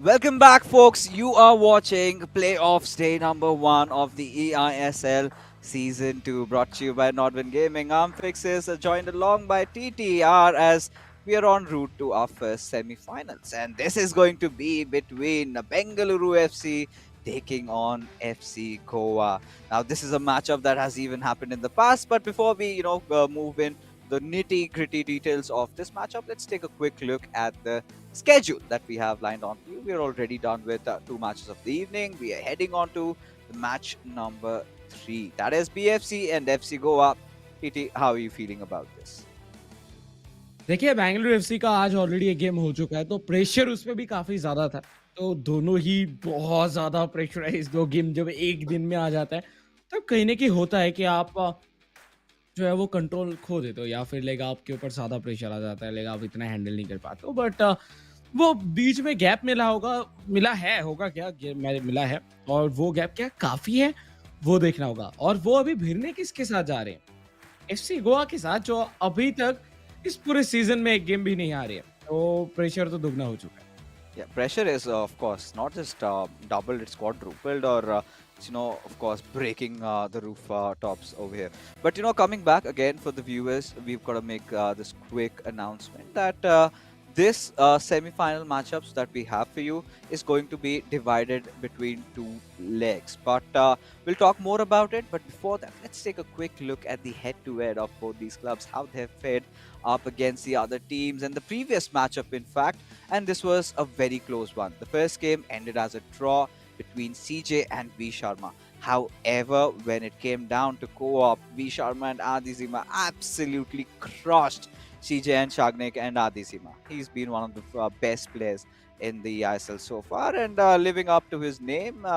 Welcome back, folks. You are watching Playoffs Day number 1 of the eISL Season 2, brought to you by Nodwin Gaming. I'm Fixes, joined along by TTR as we are en route to our first semi-finals. And this is going to be between Bengaluru FC taking on FC Goa. Now, this is a matchup that has even happened in the past, but before we, move in the nitty-gritty details of this matchup, let's take a quick look at the schedule that we have lined on for you. We're already done with two matches of the evening. We are heading on to the match number 3. That is BFC and FC Goa. TT, how are you feeling about this? देखिए Bengaluru FC का आज already एक game हो चुका है तो pressure उसमें भी काफी ज्यादा था तो दोनों ही बहुत ज्यादा प्रेशराइज दो गेम जब एक दिन में आ जाता है तो कहीं ना कहीं होता है कि आप जो है वो कंट्रोल खो देते हो या फिर लाइक आपके ऊपर ज्यादा प्रेशर आ जाता है लाइक आप इतना हैंडल नहीं कर पाते हो बट वो बीच में गैप मिला है होगा क्या मिला है और वो गैप क्या काफी है वो देखना होगा और वो अभी भिड़ने किसके साथ जा रहे हैं एफसी गोवा के साथ जो अभी तक इस पूरे सीजन में एक गेम भी नहीं आ रही है तो प्रेशर तो दुगना हो चुका है Yeah, pressure is, of course, not just doubled, it's quadrupled or, of course, breaking the roof tops over here. But, coming back again for the viewers, we've got to make this quick announcement that this semi-final matchups that we have for you is going to be divided between 2 legs. But we'll talk more about it. But before that, let's take a quick look at the head-to-head of both these clubs, how they've fared up against the other teams and the previous matchup, in fact. And this was a very close one. The first game ended as a draw between CJ and V Sharma. However, when it came down to co-op, V Sharma and Adizima absolutely crushed CJ and Shagnik and Adizima. He's been one of the best players in the eISL so far, and living up to his name,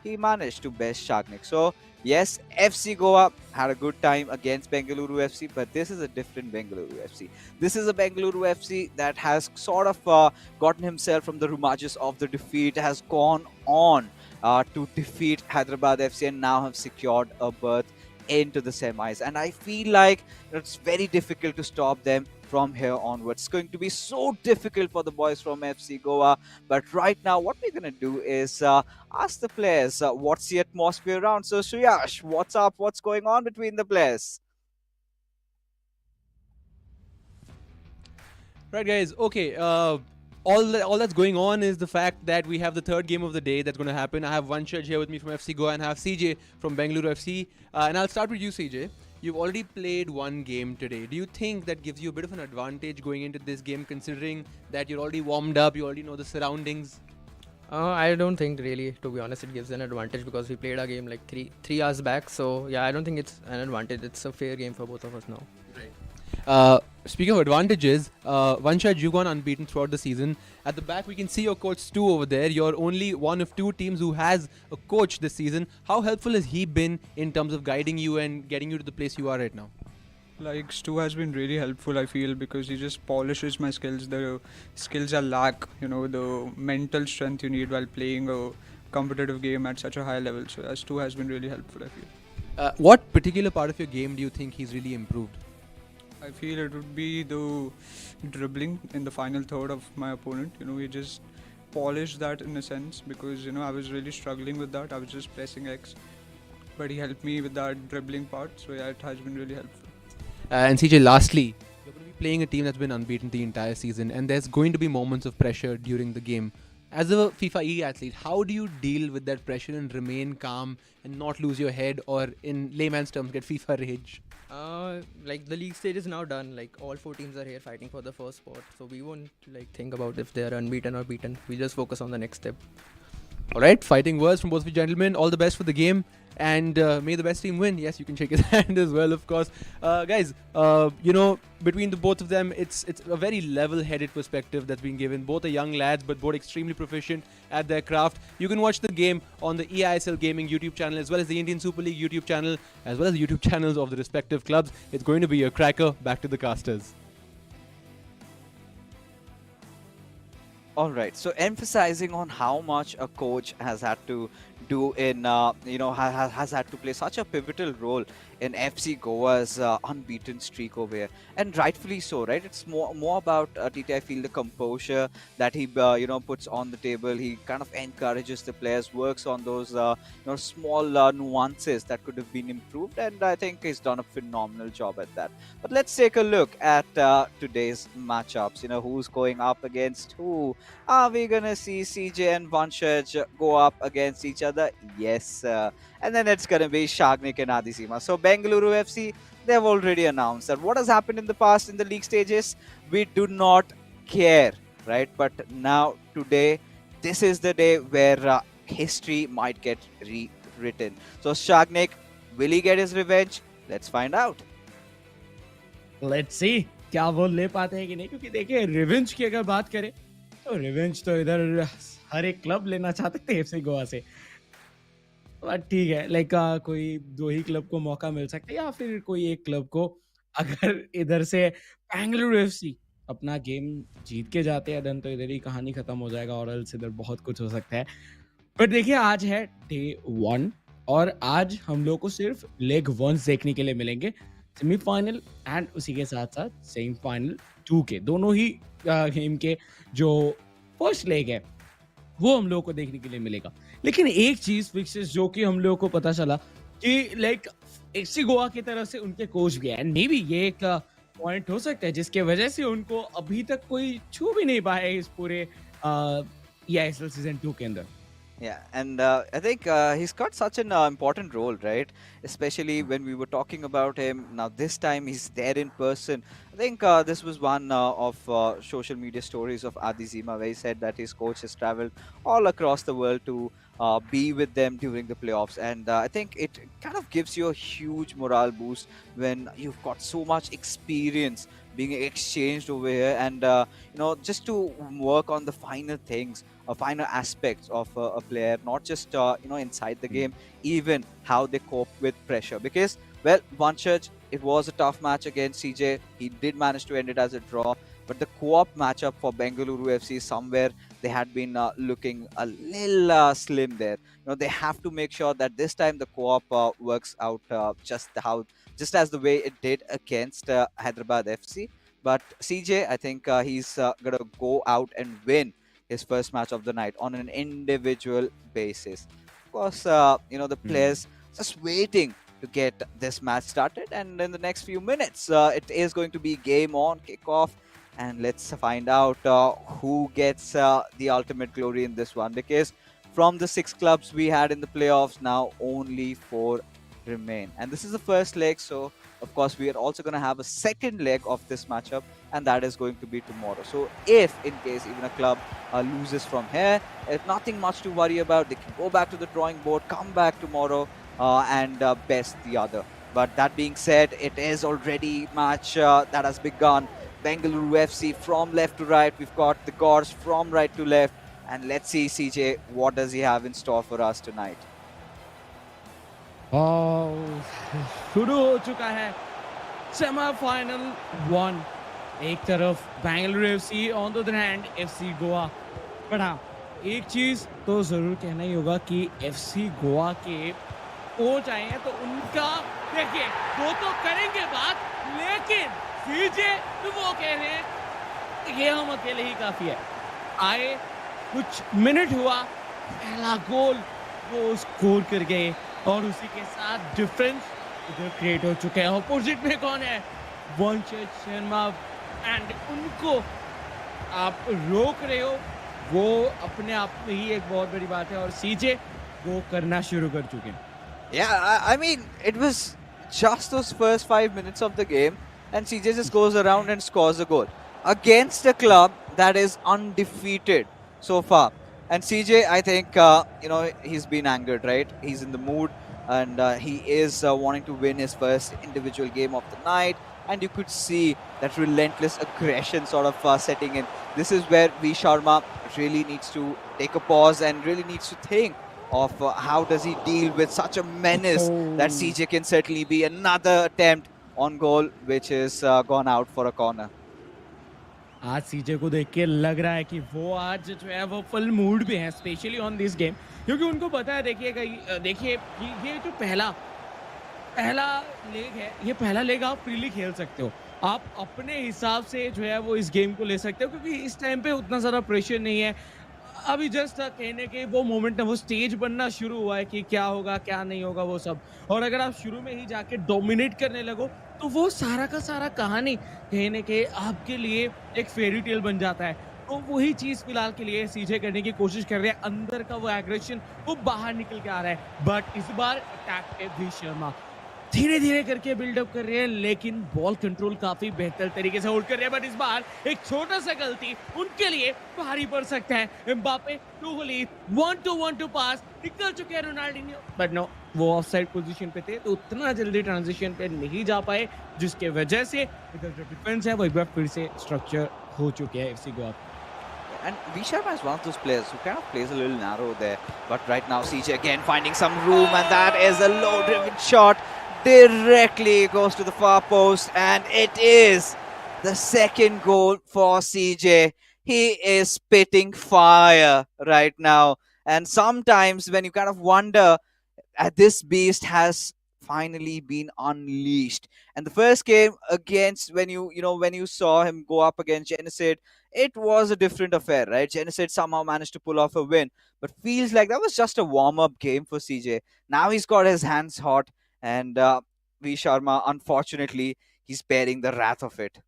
he managed to best Shagnik. So yes, FC Goa had a good time against Bengaluru FC, but this is a different Bengaluru FC. This is a Bengaluru FC that has sort of gotten himself from the rumages of the defeat, has gone on to defeat Hyderabad FC and now have secured a berth into the semis. And I feel like it's very difficult to stop them from here onwards. It's going to be so difficult for the boys from FC Goa. But right now, what we're going to do is ask the players what's the atmosphere around. So, Sriyash, what's up? What's going on between the players? Right, guys. Okay. All that's going on is the fact that we have the third game of the day that's going to happen. I have Vanshaj here with me from FC Goa and I have CJ from Bengaluru FC. And I'll start with you, CJ. You've already played one game today. Do you think that gives you a bit of an advantage going into this game, considering that you're already warmed up, you already know the surroundings? I don't think really, to be honest, it gives an advantage because we played a game like three hours back. So yeah, I don't think it's an advantage. It's a fair game for both of us now. Speaking of advantages, Vanshaj, you've gone unbeaten throughout the season. At the back, we can see your coach Stu over there. You're only one of 2 teams who has a coach this season. How helpful has he been in terms of guiding you and getting you to the place you are right now? Like Stu has been really helpful, I feel, because he just polishes my skills. The skills I lack, the mental strength you need while playing a competitive game at such a high level. So Stu has been really helpful, I feel. What particular part of your game do you think he's really improved? I feel it would be the dribbling in the final third of my opponent. He just polished that in a sense because, I was really struggling with that. I was just pressing X. But he helped me with that dribbling part. So yeah, it has been really helpful. And CJ, lastly, you're going to be playing a team that's been unbeaten the entire season, and there's going to be moments of pressure during the game. As a FIFA E athlete, how do you deal with that pressure and remain calm and not lose your head, or in layman's terms, get FIFA rage? Like the league stage is now done. Like all 4 teams are here fighting for the first spot. So we won't think about if they are unbeaten or beaten. We just focus on the next step. All right, fighting words from both of you gentlemen. All the best for the game, and may the best team win. Yes, you can shake his hand as well, of course. Guys, between the both of them, it's a very level-headed perspective that's been given. Both are young lads, but both extremely proficient at their craft. You can watch the game on the eISL Gaming YouTube channel, as well as the Indian Super League YouTube channel, as well as the YouTube channels of the respective clubs. It's going to be a cracker. Back to the casters. All right. So emphasizing on how much a coach has had to do in has had to play such a pivotal role in FC Goa's unbeaten streak over here, and rightfully so, right? It's more about TT. I feel the composure that he puts on the table. He kind of encourages the players, works on those small nuances that could have been improved, and I think he's done a phenomenal job at that. But let's take a look at today's matchups. Who's going up against who? Are we gonna see CJ and Vanshaj go up against each other? Yes, and then it's gonna be Shagnik and Adisima. So Bengaluru FC, they've already announced that what has happened in the past in the league stages, we do not care, right? But now today, this is the day where history might get rewritten. So Shagnik, will he get his revenge? Let's find out. Let's see क्या वो ले पाते हैं कि नहीं, क्योंकि देखिए revenge की अगर बात करें तो रिवेंज तो इधर हर एक क्लब लेना चाहते थे एफसी गोवा से। बट ठीक है, लाइक कोई दो ही क्लब को मौका मिल सकता है या फिर कोई एक क्लब को। अगर इधर से बेंगलुरु एफसी अपना गेम जीत के जाते हैं देन तो इधर ही कहानी खत्म हो जाएगा, और एल्स इधर बहुत कुछ हो सकता है। बट देखिए आज है डे 1 और आज हम लोग को सिर्फ लेग 1 देखने के लिए मिलेंगे, सेमीफाइनल एंड उसी के साथ साथ सेमीफाइनल 2 के दोनों ही गेम के जो फर्स्ट लेग है वो हम लोगों को देखने के लिए मिलेगा। लेकिन एक चीज फिक्सेस जो कि हम लोगों को पता चला कि लाइक एफसी गोवा की तरफ से उनके कोच भी है, मे बी ये एक पॉइंट हो सकता है जिसके वजह से उनको अभी तक कोई छू भी नहीं पाया इस पूरे eISL सीजन 2 के अंदर। Yeah, and I think he's got such an important role, right? Especially when we were talking about him. Now, this time he's there in person. I think this was one of social media stories of Adizima, where he said that his coach has traveled all across the world to be with them during the playoffs. And I think it kind of gives you a huge morale boost when you've got so much experience being exchanged over here, and just to work on the finer things, finer aspects of a player, not just inside the game, even how they cope with pressure. Because well, one church, it was a tough match against CJ. He did manage to end it as a draw, but the co-op matchup for Bengaluru FC, somewhere they had been looking a little slim there. They have to make sure that this time the co-op works out just as the way it did against Hyderabad FC. But CJ, I think he's gonna go out and win his first match of the night on an individual basis. Of course, the players just waiting to get this match started, and in the next few minutes, it is going to be game on, kickoff, and let's find out who gets the ultimate glory in this one. Because from the 6 clubs we had in the playoffs, now only 4 remain, and this is the first leg. So of course we are also going to have a second leg of this matchup, and that is going to be tomorrow. So if in case even a club loses from here, it's nothing much to worry about. They can go back to the drawing board, come back tomorrow and best the other. But that being said, it is already match that has begun. Bengaluru FC from left to right. We've got the Gors from right to left, and let's see CJ, what does he have in store for us tonight. शुरू हो चुका है semifinal 1। एक तरफ Bengaluru FC, on the other hand FC Goa. But हाँ, एक चीज तो जरूर कहना ही होगा कि एफसी गोवा के कोच आए हैं तो उनका देखिए वो तो करेंगे बात, लेकिन सीजे वो कह रहे हैं ये हम अकेले ही काफी है। आए कुछ मिनट हुआ, पहला गोल वो स्कोर कर गए और उसी के साथ डिफरेंस इधर क्रिएट हो चुका है। अपोजिट में कौन है? वंशज शर्मा, एंड उनको आप रोक रहे हो, वो अपने आप में ही एक बहुत बड़ी बात है, और सीजे वो करना शुरू कर चुके हैं। Yeah, I mean, it was just those first 5 minutes of the game, and CJ just goes around and scores a goal against a club that is undefeated so far. And CJ, I think, he's been angered, right? He's in the mood, and he is wanting to win his first individual game of the night. And you could see that relentless aggression sort of setting in. This is where V Sharma really needs to take a pause and really needs to think of how does he deal with such a menace that CJ can certainly be. Another attempt on goal, which is gone out for a corner. आज सीजे को देख के लग रहा है कि वो आज जो है वो फुल मूड पे है, स्पेशली ऑन दिस गेम, क्योंकि उनको पता है, देखिए ये जो पहला पहला लेग है, ये पहला लेग आप फ्रीली खेल सकते हो। आप अपने हिसाब से जो है वो इस गेम को ले सकते हो, क्योंकि इस टाइम पे उतना ज़्यादा प्रेशर नहीं है। अभी जस्ट कहने के वो मोमेंट है, वो स्टेज बनना शुरू हुआ है कि क्या होगा, क्या नहीं होगा वो सब। और अगर आप शुरू में ही जाके डोमिनेट करने लगो, तो वो सारा का सारा कहानी कहने के आपके लिए एक फेयरी टेल बन जाता है। तो वही चीज़ फिलहाल के लिए सीजे करने की कोशिश कर रहे हैं। अंदर का वो एग्रेशन वो बाहर निकल के आ रहा है। बट इस बार अटैक पे भी शर्मा धीरे-धीरे करके बिल्डअप कर रहे हैं, लेकिन बॉल कंट्रोल काफ़ी बेहतर तरीके से होल्ड कर रहे हैं। बट इस बार एक छोटा-सा गलती उनके लिए भारी पड़ सकता है। एम्बापे टू गोली 1 टू पास निकल चुके हैं रोनाल्डिन्हो, बट नो, वो ऑफसाइड पोजीशन पे थे, तो उतना जल्दी ट्रांजिशन पे नहीं जा पाए, जिसके वजह से इधर जो डिफेंस है वो एक बार फिर से स्ट्रक्चर हो चुके हैं FC Goa. And Visharma is one of those players who kind of plays a little narrow there. But right now, CJ again finding some room, and that is a low-driven shot. Directly goes to the far post, and it is the second goal for CJ. He is spitting fire right now. And sometimes when you kind of wonder, this beast has finally been unleashed. And the first game against, when you saw him go up against Genesis, it was a different affair, right? Genesis somehow managed to pull off a win, but feels like that was just a warm-up game for CJ. Now he's got his hands hot, and V Sharma, unfortunately, he's bearing the wrath of it.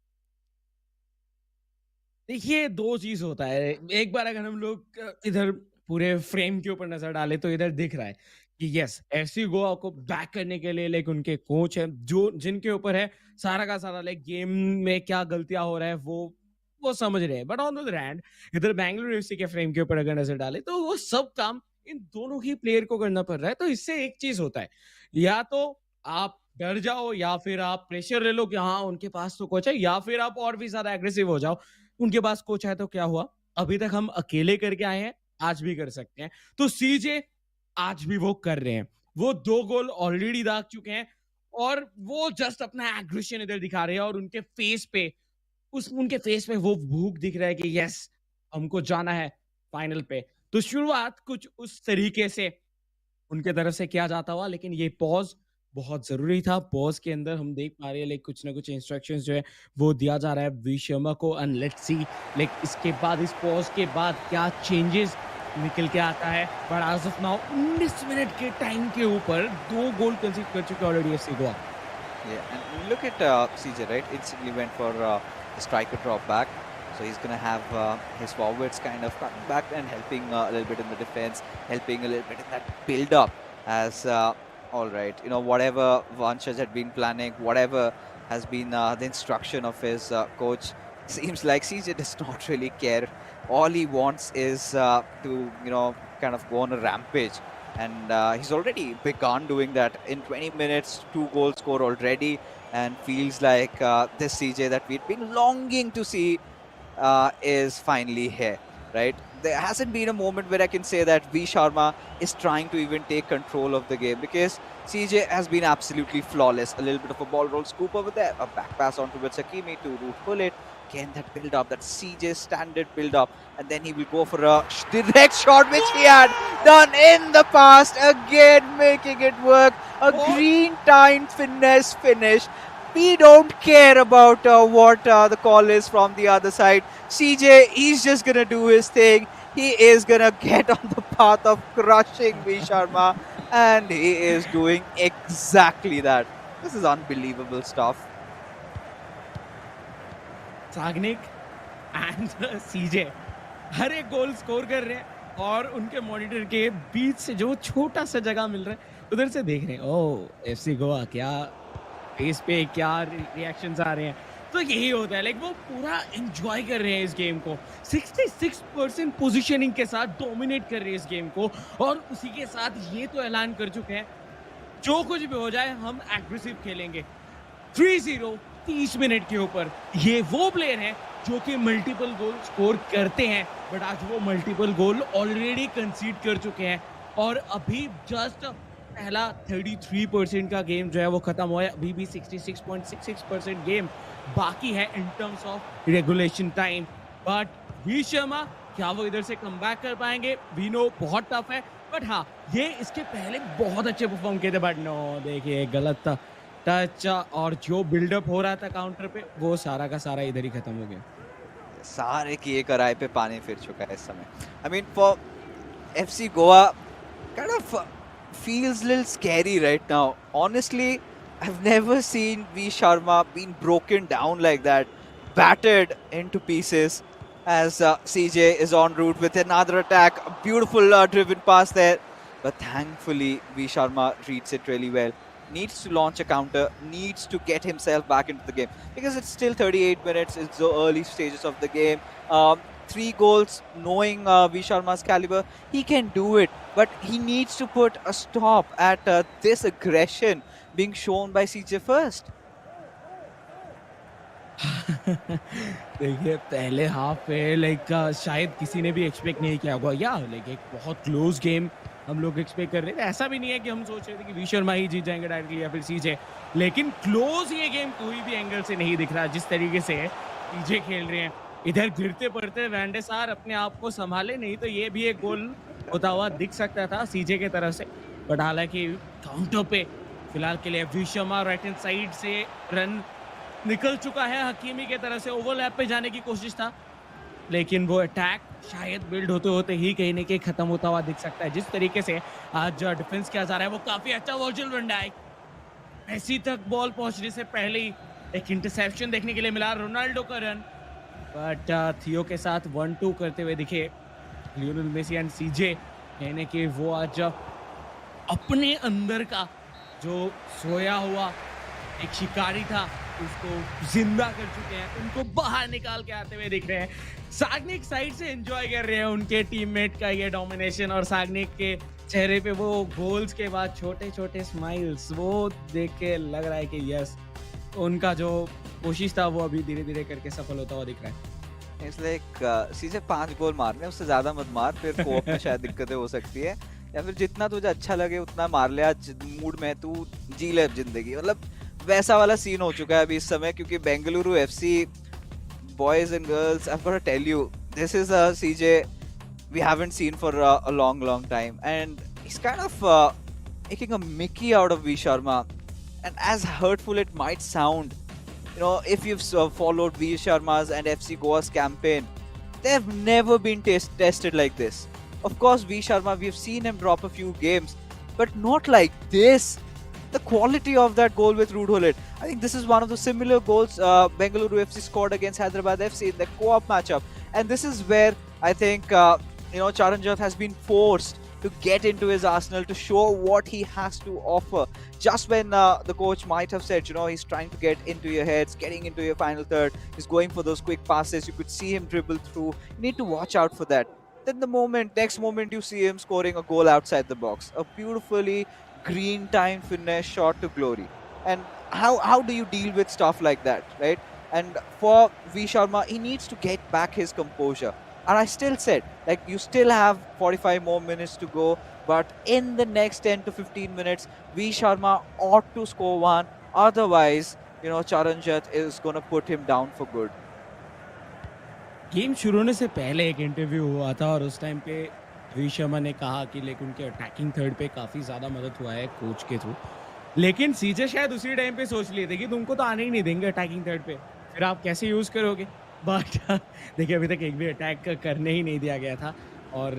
देखिए, 2 चीज़ होता है। एक बार अगर हम लोग इधर पूरे frame के ऊपर नज़र डालें, तो इधर दिख रहा है कि यस, एफसी गोवा को बैक करने के लिए लाइक उनके कोच हैं, जो जिनके ऊपर है सारा का सारा लाइक गेम में क्या गलतियाँ हो रहा है, वो समझ रहे हैं। But on the other hand, इधर बैंगलोर एफसी के फ्रेम के ऊपर अगर नज़र डालें, तो वो सब काम इन दोनों ही प्लेयर को करना पड़ रहा है। तो इससे एक चीज़ होता है, या तो आप डर जाओ, या फिर आप प्रेशर ले लो कि हाँ, उनके पास तो कोच है, या फिर आप और भी ज़्यादा एग्रेसिव हो जाओ। उनके पास कोच है तो क्या हुआ? अभी तक हम अकेले करके आए हैं, आज भी कर सकते हैं। तो सीजे आज भी वो कर रहे हैं। वो 2 गोल ऑलरेडी दाग चुके हैं, और वो जस्ट अपना एग्रेशन इधर दिखा रहे हैं, और उनके फेस पे वो भूख दिख रहा है कि यस, हमको जाना है फाइनल पे। तो शुरुआत कुछ उस तरीके से उनके तरफ से किया जाता हुआ, लेकिन ये पॉज़ बहुत ज़रूरी था। पॉज़ के अंदर हम देख पा रहे हैं लाइक कुछ ना कुछ इंस्ट्रक्शंस जो है वो दिया जा रहा है वी शर्मा को, एंड लेट्स सी लाइक इसके बाद, इस पॉज़ के बाद क्या चेंजेस निकल के आता है। But as of now 19 minute के टाइम के ऊपर 2 गोल कंसीड कर चुके already FC Goa. Yeah, and look at CJ, right? Instantly went for the striker drop back. So he's going to have his forwards kind of coming back and helping a little bit in the defense, helping a little bit in that build-up as, all right, whatever Vanchaj had been planning, whatever has been the instruction of his coach, seems like CJ does not really care. All he wants is to, kind of go on a rampage. And he's already begun doing that. In 20 minutes, 2 goals scored already, and feels like this CJ that we've been longing to see is finally here, right? There hasn't been a moment where I can say that V Sharma is trying to even take control of the game, because CJ has been absolutely flawless. A little bit of a ball roll scoop over there, a back pass onto Sakimi to root pull it. Again, that build up, that CJ standard build up, and then he will go for a direct shot, which he had done in the past. Again, making it work. A green time finesse finish. We don't care about what the call is from the other side. CJ, he's just gonna do his thing. He is gonna get on the path of crushing V Sharma, and he is doing exactly that. This is unbelievable stuff. Sagnik and CJ हर एक गोल score कर रहे हैं, और उनके monitor के बीच से जो छोटा सा जगह मिल रहा है, उधर से देख रहे हैं ओह एफसी गोवा क्या फेस पे क्या रिएक्शंस आ रहे हैं। तो यही होता है, लाइक वो पूरा एंजॉय कर रहे हैं इस गेम को, 66% पोजीशनिंग के साथ डोमिनेट कर रहे हैं इस गेम को, और उसी के साथ ये तो ऐलान कर चुके हैं जो कुछ भी हो जाए हम एग्रेसिव खेलेंगे। 3-0 30 मिनट के ऊपर। ये वो प्लेयर हैं जो कि मल्टीपल गोल स्कोर करते हैं, बट आज वो मल्टीपल गोल ऑलरेडी कंसीड कर चुके हैं, और अभी जस्ट पहला 33% का गेम जो है वो खत्म हुआ है, अभी भी 66.66% गेम बाकी है in terms of regulation time. But V Sharma, क्या वो इधर से कमबैक कर पाएंगे? वी नो बहुत टफ है, बट हाँ, ये इसके पहले बहुत अच्छे परफॉर्म किए थे, बट नो, देखिए गलत था टच, और जो बिल्डअप हो रहा था काउंटर पे वो सारा का सारा इधर ही खत्म हो गया। सारे किए कराए पे पानी फिर चुका है इस समय। I mean for FC Goa, kind of feels a little scary right now. Honestly, I've never seen V Sharma being broken down like that, battered into pieces. As CJ is en route with another attack, a beautiful driven pass there, but thankfully V Sharma reads it really well. Needs to launch a counter, needs to get himself back into the game because it's still 38 minutes. It's the early stages of the game. 3 goals, knowing V Sharma's caliber, he can do it, but he needs to put a stop at this aggression being shown by CJ first. देखिए पहले half पे like शायद किसी ने भी expect नहीं किया होगा, या लाइक एक बहुत क्लोज गेम हम लोग एक्सपेक्ट कर रहे थे। ऐसा भी नहीं है कि हम सोच रहे थे कि वी शर्मा ही जीत जाएंगे डायरेक्टली या फिर सीजे, लेकिन क्लोज ये गेम कोई भी एंगल से नहीं दिख रहा। जिस तरीके से सीजे खेल रहे हैं, इधर गिरते पड़ते वैंडे सार अपने आप को संभाले, नहीं तो ये भी एक गोल होता हुआ दिख सकता था सीजे के तरफ से। बट हालांकि काउंटर पे फिलहाल के लिए V Sharma right hand side से रन निकल चुका है, हकीमी के तरफ से ओवरलैप पे जाने की कोशिश था, लेकिन वो अटैक शायद बिल्ड होते होते ही कहीं ना कहीं खत्म होता हुआ दिख सकता है। जिस तरीके से आज डिफेंस किया जा रहा है वो काफी अच्छा। वर्जिल वैन डाइक मेसी तक बॉल पहुंचने से पहले ही एक इंटरसेप्शन देखने के लिए मिला, रोनाल्डो का रन, बट थियो के साथ 1-2 करते हुए दिखे लियोनेल मेसी एंड सीजे। कहने कि वो आज अपने अंदर का जो सोया हुआ एक शिकारी था उसको जिंदा कर चुके हैं, उनको बाहर निकाल के आते हुए दिख रहे हैं। सागनिक साइड से एंजॉय कर रहे हैं उनके टीममेट का ये डोमिनेशन, और सागनिक के चेहरे पे वो गोल्स के बाद छोटे छोटे स्माइल्स, वो देख के लग रहा है कि यस, उनका जो कोशिश था वो अभी धीरे धीरे करके सफल होता हुआ दिख रहा है। इसलिए सीधे 5 गोल मारने, उससे ज्यादा मत मार, फिर कोप में शायद दिक्कतें हो सकती है, या फिर जितना तुझे अच्छा लगे उतना मार ले। आज मूड में तू जी ले जिंदगी, मतलब वैसा वाला सीन हो चुका है अभी इस समय, क्योंकि Bengaluru FC boys and girls, I've got to tell you, this is a CJ we haven't seen for a long time, and he's kind of making a Mickey out of V Sharma. And as hurtful it might sound, you know, if you've followed V Sharma's and FC Goa's campaign, they've never been tested like this. Of course, V Sharma, we've seen him drop a few games, but not like this. The quality of that goal with Ruud Gullit. I think this is one of the similar goals Bengaluru FC scored against Hyderabad FC in the co-op matchup. And this is where I think, Charanjit has been forced to get into his arsenal, to show what he has to offer. Just when the coach might have said, he's trying to get into your heads, getting into your final third, he's going for those quick passes, you could see him dribble through. You need to watch out for that. Then next moment you see him scoring a goal outside the box. A beautifully green time finish, shot to glory. And how do you deal with stuff like that, right? And for V Sharma, he needs to get back his composure. And I still said, you still have 45 more minutes to go, but in the next 10 to 15 minutes, V Sharma ought to score one. Otherwise, Charanjit is going to put him down for good. Game शुरू होने से पहले एक interview हुआ था, और उस time पे वी शर्मा ने कहा कि उनके अटैकिंग थर्ड पे काफ़ी ज़्यादा मदद हुआ है कोच के थ्रू। लेकिन सीजे शायद उसी टाइम पे सोच लिए थे कि तुमको तो आने ही नहीं देंगे अटैकिंग थर्ड पे, फिर आप कैसे यूज़ करोगे। बट देखिए अभी तक एक भी अटैक करने ही नहीं दिया गया था, और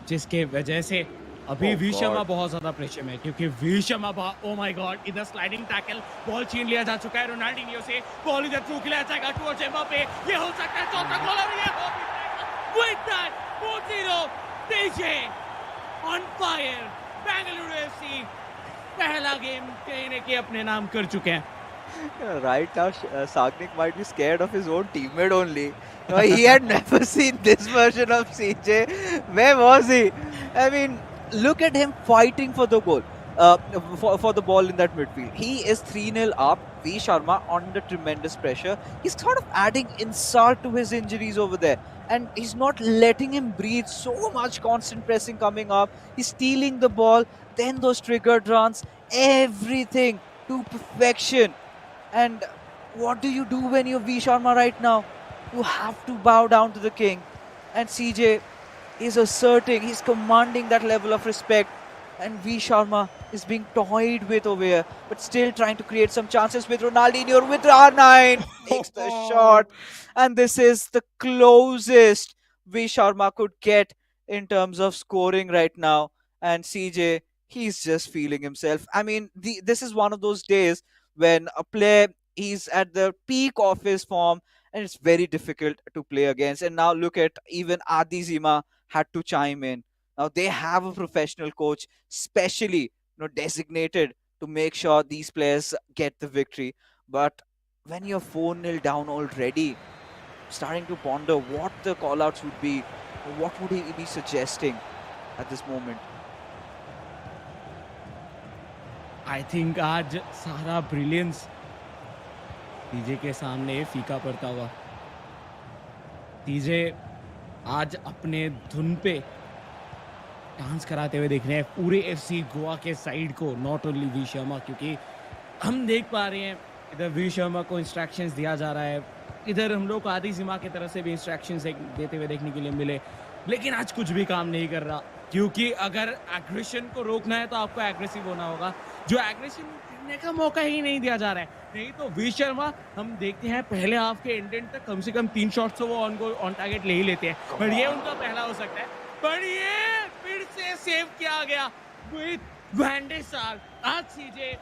जिसके वजह से अभी वी शर्मा बहुत ज़्यादा प्रेशर में है, क्योंकि V Sharma oh my God, इधर स्लाइडिंग टैकल, बॉल छीन लिया जा चुका है रोनाल्डिनियो से, बॉल इधर थ्रू खिलाया जाएगा टुवर्ड्स एम्बापे, ये हो सकता है चौथा गोल, और ये हो भी जाएगा। With that 4-0, CJ on fire. Bengaluru FC पहला गेम कहीं ना कहीं अपने नाम कर चुके हैं। Right now, Sagnik might be scared of his own teammate only. He had never seen this version of CJ. Where was he? I mean, look at him fighting for the goal. for the ball in that midfield. He is 3-0 up. V Sharma under tremendous pressure. He's sort of adding insult to his injuries over there. And he's not letting him breathe. So much constant pressing coming up. He's stealing the ball. Then those triggered runs. Everything to perfection. And what do you do when you're V Sharma right now? You have to bow down to the king. And CJ is asserting, he's commanding that level of respect. And V Sharma is being toyed with over here, but still trying to create some chances with Ronaldinho with R9. Makes the shot. And this is the closest V Sharma could get in terms of scoring right now. And CJ, he's just feeling himself. I mean, this is one of those days when a player he's at the peak of his form and it's very difficult to play against. And now look at even Adi Zima had to chime in. Now they have a professional coach, specially designated to make sure these players get the victory. But when you're 4-0 down already, starting to ponder what the call-outs would be, what would he be suggesting at this moment? I think आज सारा brilliance TJ के सामने फीका पड़ता हुआ। TJ आज अपने धुन पे डांस कराते हुए दिख रहे हैं पूरे एफसी गोवा के साइड को, नॉट ओनली वी शर्मा, क्योंकि हम देख पा रहे हैं इधर वी शर्मा को इंस्ट्रक्शंस दिया जा रहा है, इधर हम लोग को आदि जिमा की तरफ से भी इंस्ट्रक्शंस देते हुए देखने के लिए मिले, लेकिन आज कुछ भी काम नहीं कर रहा। क्योंकि अगर एग्रेशन को रोकना है तो आपको एग्रेसिव होना होगा, जो एग्रेशन करने का मौका ही नहीं दिया जा रहा है। नहीं तो वी शर्मा हम देखते हैं पहले हाफ के एंड तक कम से कम 3 शॉट्स तो वो ऑन टारगेट ले ही लेते हैं, पर ये उनका पहला हो सकता है। पर ये फिर से सेव किया गया विद वैंडे सार। आज सीजे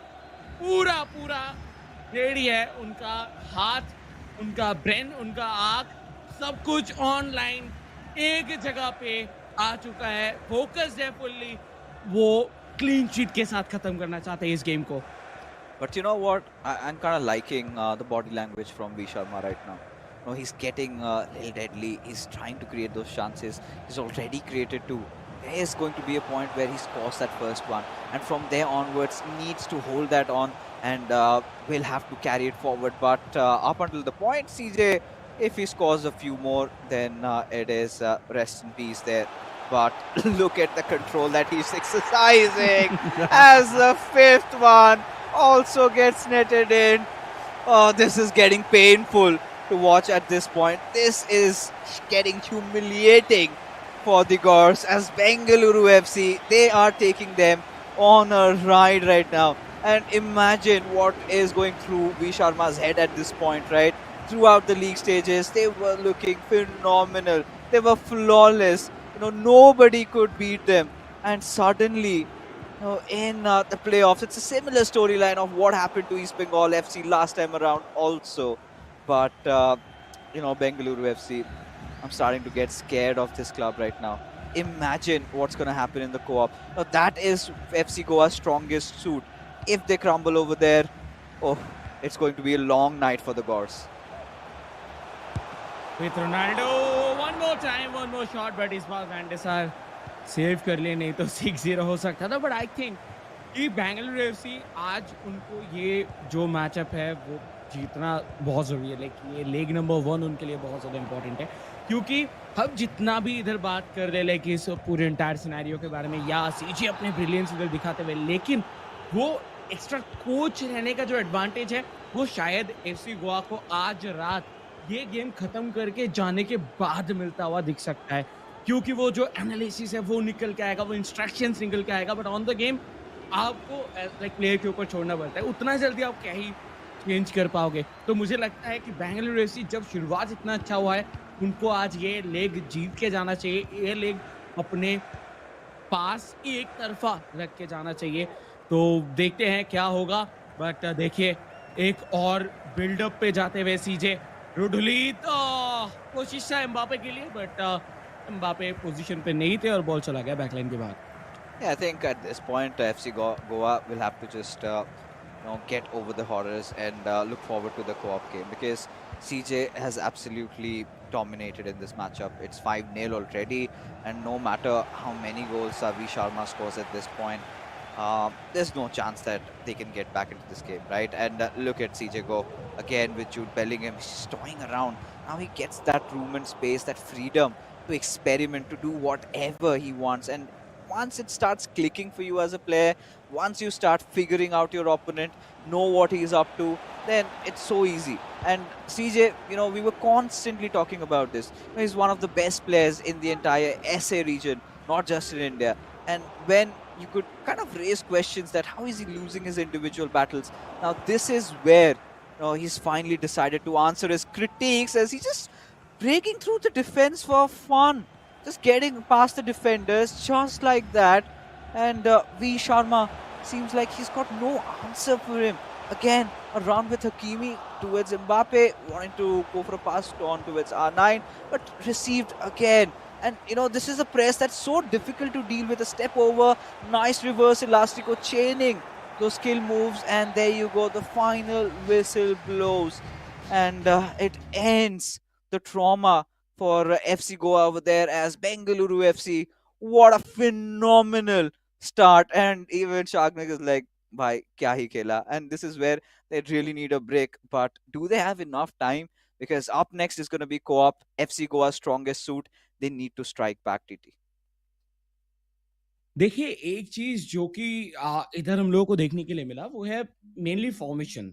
पूरा रेडी है, उनका हाथ, उनका ब्रेन, उनका आंख, सब कुछ ऑनलाइन एक जगह पे आ चुका है, फोकस्ड है फुल्ली, वो क्लीन शीट के साथ खत्म करना चाहते हैं इस गेम को। But you know what? I'm kind of liking the body language from V Sharma right now. No, he's getting a little deadly. He's trying to create those chances. He's already created 2. There is going to be a point where he scores that first one, and from there onwards needs to hold that on, and will have to carry it forward. But up until the point, CJ, if he scores a few more, then it is rest in peace there. But look at the control that he's exercising as the 5th one also gets netted in. Oh, this is getting painful to watch at this point. This is getting humiliating for the Gors as Bengaluru FC, they are taking them on a ride right now. And imagine what is going through V Sharma's head at this point, right? Throughout the league stages, they were looking phenomenal. They were flawless. Nobody could beat them. And suddenly, in the playoffs, it's a similar storyline of what happened to East Bengal FC last time around also. But, Bengaluru FC, I'm starting to get scared of this club right now. Imagine what's going to happen in the co-op. Now, that is FC Goa's strongest suit. If they crumble over there, it's going to be a long night for the Gors. With Ronaldo, one more time, one more shot, but इस बार वैंडे सार save कर ले, नहीं तो 6-0 हो सकता था। But I think कि बेंगलुरु एफसी आज उनको ये जो मैचअप है वो जीतना बहुत ज़रूरी है। लेकिन ये लेग नंबर 1 उनके लिए बहुत ज़्यादा इंपॉर्टेंट है, क्योंकि हम जितना भी इधर बात कर रहे हैं कि इस पूरे इंटायर सिनेरियो के बारे में, या सीजे अपने ब्रिलियंस इधर दिखाते हुए, लेकिन वो एक्स्ट्रा कोच रहने का जो एडवांटेज है वो शायद एफसी गोवा को आज रात ये गेम खत्म करके जाने के बाद मिलता हुआ दिख सकता है। क्योंकि वो जो एनालिसिस है वो निकल के आएगा, वो इंस्ट्रक्शंस निकल के आएगा, बट ऑन द गेम आपको लाइक प्लेयर के ऊपर छोड़ना पड़ता है। उतना जल्दी आप क्या ही चेंज कर पाओगे। तो मुझे लगता है कि बेंगलुरु एफसी जब शुरुआत इतना अच्छा हुआ है, उनको आज ये लेग जीत के जाना चाहिए, ये लेग अपने पास एक तरफा रख के जाना चाहिए। तो देखते हैं क्या होगा। बट देखिए एक और बिल्डअप पे जाते हुए सीजे रुडली, तो कोशिश था एम्बापे के लिए, बट एम्बापे पोजीशन पे नहीं थे और बॉल चला गया बैकलाइन के बाहर। Yeah, I think at this point FC Goa will have to just get over the horrors and look forward to the co-op game, because CJ has absolutely dominated in this matchup. It's 5-0 already, and no matter how many goals V Sharma scores at this point, there's no chance that they can get back into this game, right? And look at CJ go again with Jude Bellingham. He's toying around. Now he gets that room and space, that freedom to experiment, to do whatever he wants. And once it starts clicking for you as a player, once you start figuring out your opponent, know what he's up to, then it's so easy. And CJ, we were constantly talking about this. He's one of the best players in the entire SA region, not just in India. And when you could kind of raise questions that how is he losing his individual battles? Now this is where he's finally decided to answer his critiques, as he's just breaking through the defense for fun, just getting past the defenders just like that. And V Sharma seems like he's got no answer for him. Again, a run with Hakimi towards Mbappe, wanting to go for a pass on towards R9, but received again. And this is a press that's so difficult to deal with. A step over, nice reverse elastico, chaining those skill moves, and there you go. The final whistle blows, and it ends the trauma for FC Goa over there as Bengaluru FC. What a phenomenal start! And even Shagnak is like, "Bhai, kya hi khela?" And this is where they really need a break. But do they have enough time? Because up next is going to be co-op, FC Goa's strongest suit. They need to strike back, TT. देखिए, एक चीज़ जो कि इधर हम लोगों को देखने के लिए मिला, वो है मेनली फॉर्मेशन।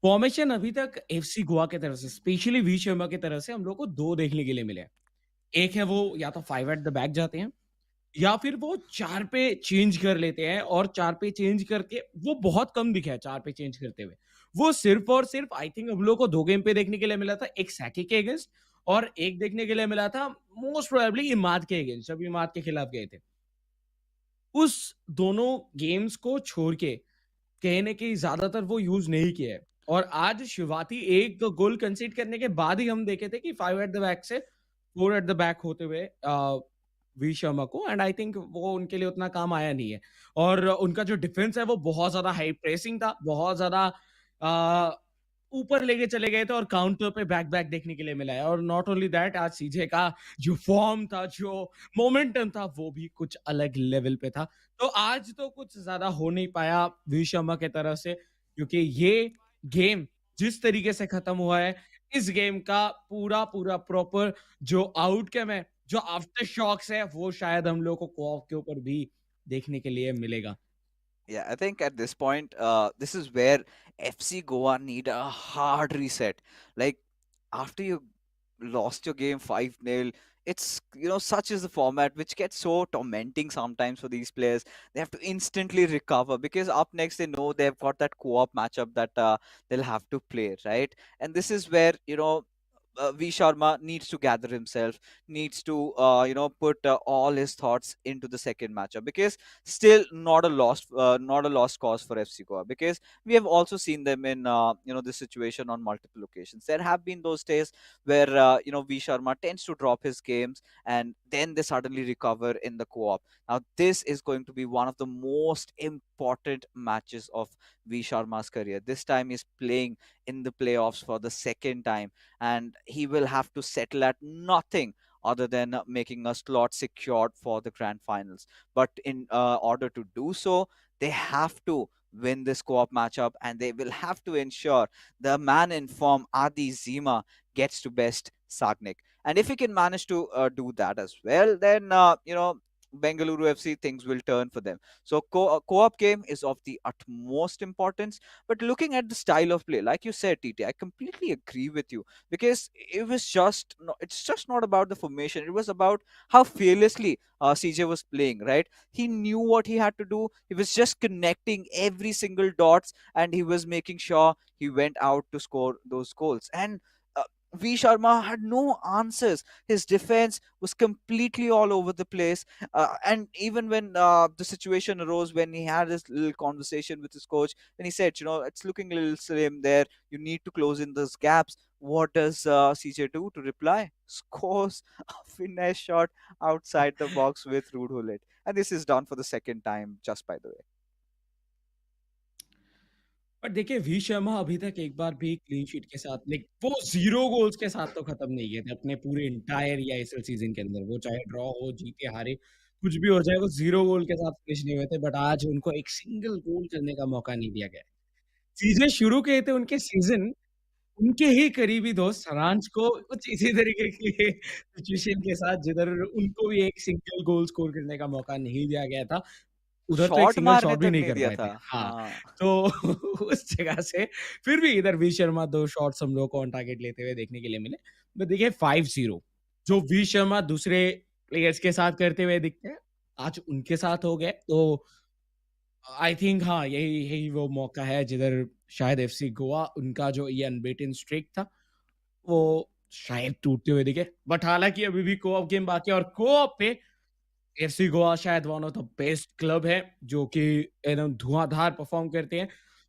फॉर्मेशन अभी तक एफसी गोवा की तरफ से, स्पेशली वी शर्मा की तरफ से हम लोग को 2 देखने के लिए मिले हैं। एक है वो या तो 5 एट द बैक जाते हैं या फिर वो 4 पे चेंज कर लेते हैं और 4 पे चेंज करके वो बहुत कम दिखा है 4 पे चेंज करते हुए। वो सिर्फ़ और सिर्फ़ आई थिंक हम लोग को 2 गेम पे देखने के लिए मिला था, एक सैकी के अगेंस्ट और एक देखने के लिए मिला था मोस्ट प्रोबेबली इमाद के अगेंस्ट, जब इमाद के खिलाफ गए थे। उस दोनों गेम्स को छोड़ के कहीं न कहीं ज़्यादातर वो यूज़ नहीं किया है और आज शुरुआती 1-2 गोल कंसीड करने के बाद ही हम देखे थे कि 5 एट द बैक से 4 एट द बैक होते हुए वी शर्मा को एंड आई थिंक वो उनके लिए उतना काम आया नहीं है और उनका जो डिफेंस है वो बहुत ज़्यादा हाई प्रेसिंग था, बहुत ज़्यादा अ, ऊपर लेके चले गए थे और काउंटर पे बैक बैक देखने के लिए मिला है और नॉट ओनली दैट आज सीजे का जो फॉर्म था, जो मोमेंटम था, वो भी कुछ अलग लेवल पे था। तो आज तो कुछ ज़्यादा हो नहीं पाया वी शर्मा की तरफ से क्योंकि ये गेम जिस तरीके से खत्म हुआ है, इस गेम का पूरा प्रॉपर जो आउटकम है, जो आफ्टर शॉक्स है, वो शायद हम लोग को co-op के ऊपर भी देखने के लिए मिलेगा। Yeah, I think at this point, this is where FC Goa need a hard reset. Like, after you lost your game 5-0, it's, such is the format which gets so tormenting sometimes for these players. They have to instantly recover because up next they know they've got that co-op matchup that they'll have to play, right? And this is where, V Sharma needs to gather himself, needs to put all his thoughts into the second matchup, because still not a lost cause for FC Goa, because we have also seen them in this situation on multiple occasions. There have been those days where V Sharma tends to drop his games and then they suddenly recover in the co-op. Now this is going to be one of the most important matches of V Sharma's career. This time he's playing in the playoffs for the second time, and he will have to settle at nothing other than making a slot secured for the grand finals. But in order to do so, they have to win this co-op matchup, and they will have to ensure the man in form Adi Zima gets to best Sagnik. And if he can manage to do that as well, then Bengaluru FC, things will turn for them. So co-op game is of the utmost importance. But looking at the style of play, like you said, TT, I completely agree with you, because it's just not about the formation. It was about how fearlessly CJ was playing, right? He knew what he had to do. He was just connecting every single dots, and he was making sure he went out to score those goals. And uh, V Sharma had no answers. His defense was completely all over the place. And even when the situation arose, when he had this little conversation with his coach, when he said, it's looking a little slim there, you need to close in those gaps. What does CJ do to reply? Scores a finesse shot outside the box with Rude Hullet. And this is done for the second time, just by the way. But देखिए we Sharma अभी तक एक बार भी clean sheet के साथ like वो 0 goals के साथ तो खत्म नहीं किए थे अपने पूरे एंटायर ईआईएसएल सीजन के अंदर। वो चाहे ड्रॉ हो, जीते, हारे, कुछ भी हो जाए वो 0 गोल के साथ फिनिश नहीं हुए थे, बट आज उनको एक सिंगल गोल करने का मौका नहीं दिया गया। चीज़ें शुरू किए थे उनके सीज़न, उनके ही करीबी दोस्त सारांश को कुछ इसी तरीके की सिचुएशन के साथ जिधर उनको भी एक सिंगल गोल स्कोर करने का मौका नहीं दिया गया था। उधर तो एक शॉट सिंगल मारने शॉट भी तक नहीं नहीं कर दिया पाए थे। था। हाँ, हाँ। तो उस जगह से फिर भी इधर वी शर्मा 2 शॉट्स हम लोग को ऑन टारगेट लेते हुए देखने के लिए मिले। तो देखिए 5-0 जो वी शर्मा दूसरे प्लेयर्स के साथ करते हुए दिखते हैं, आज उनके साथ हो गए तो आई थिंक हाँ, यही यही वो मौका है जिधर शायद एफसी गोवा उनका जो ये अनबीटन स्ट्रीक था, वो शायद टूटते हुए दिखे। बट हालाँकि अभी भी को-ऑप गेम बाकी है और को-ऑप पे एफसी गोवा शायद one of the best club है जो कि एकदम धुआंधार परफॉर्म करते हैं।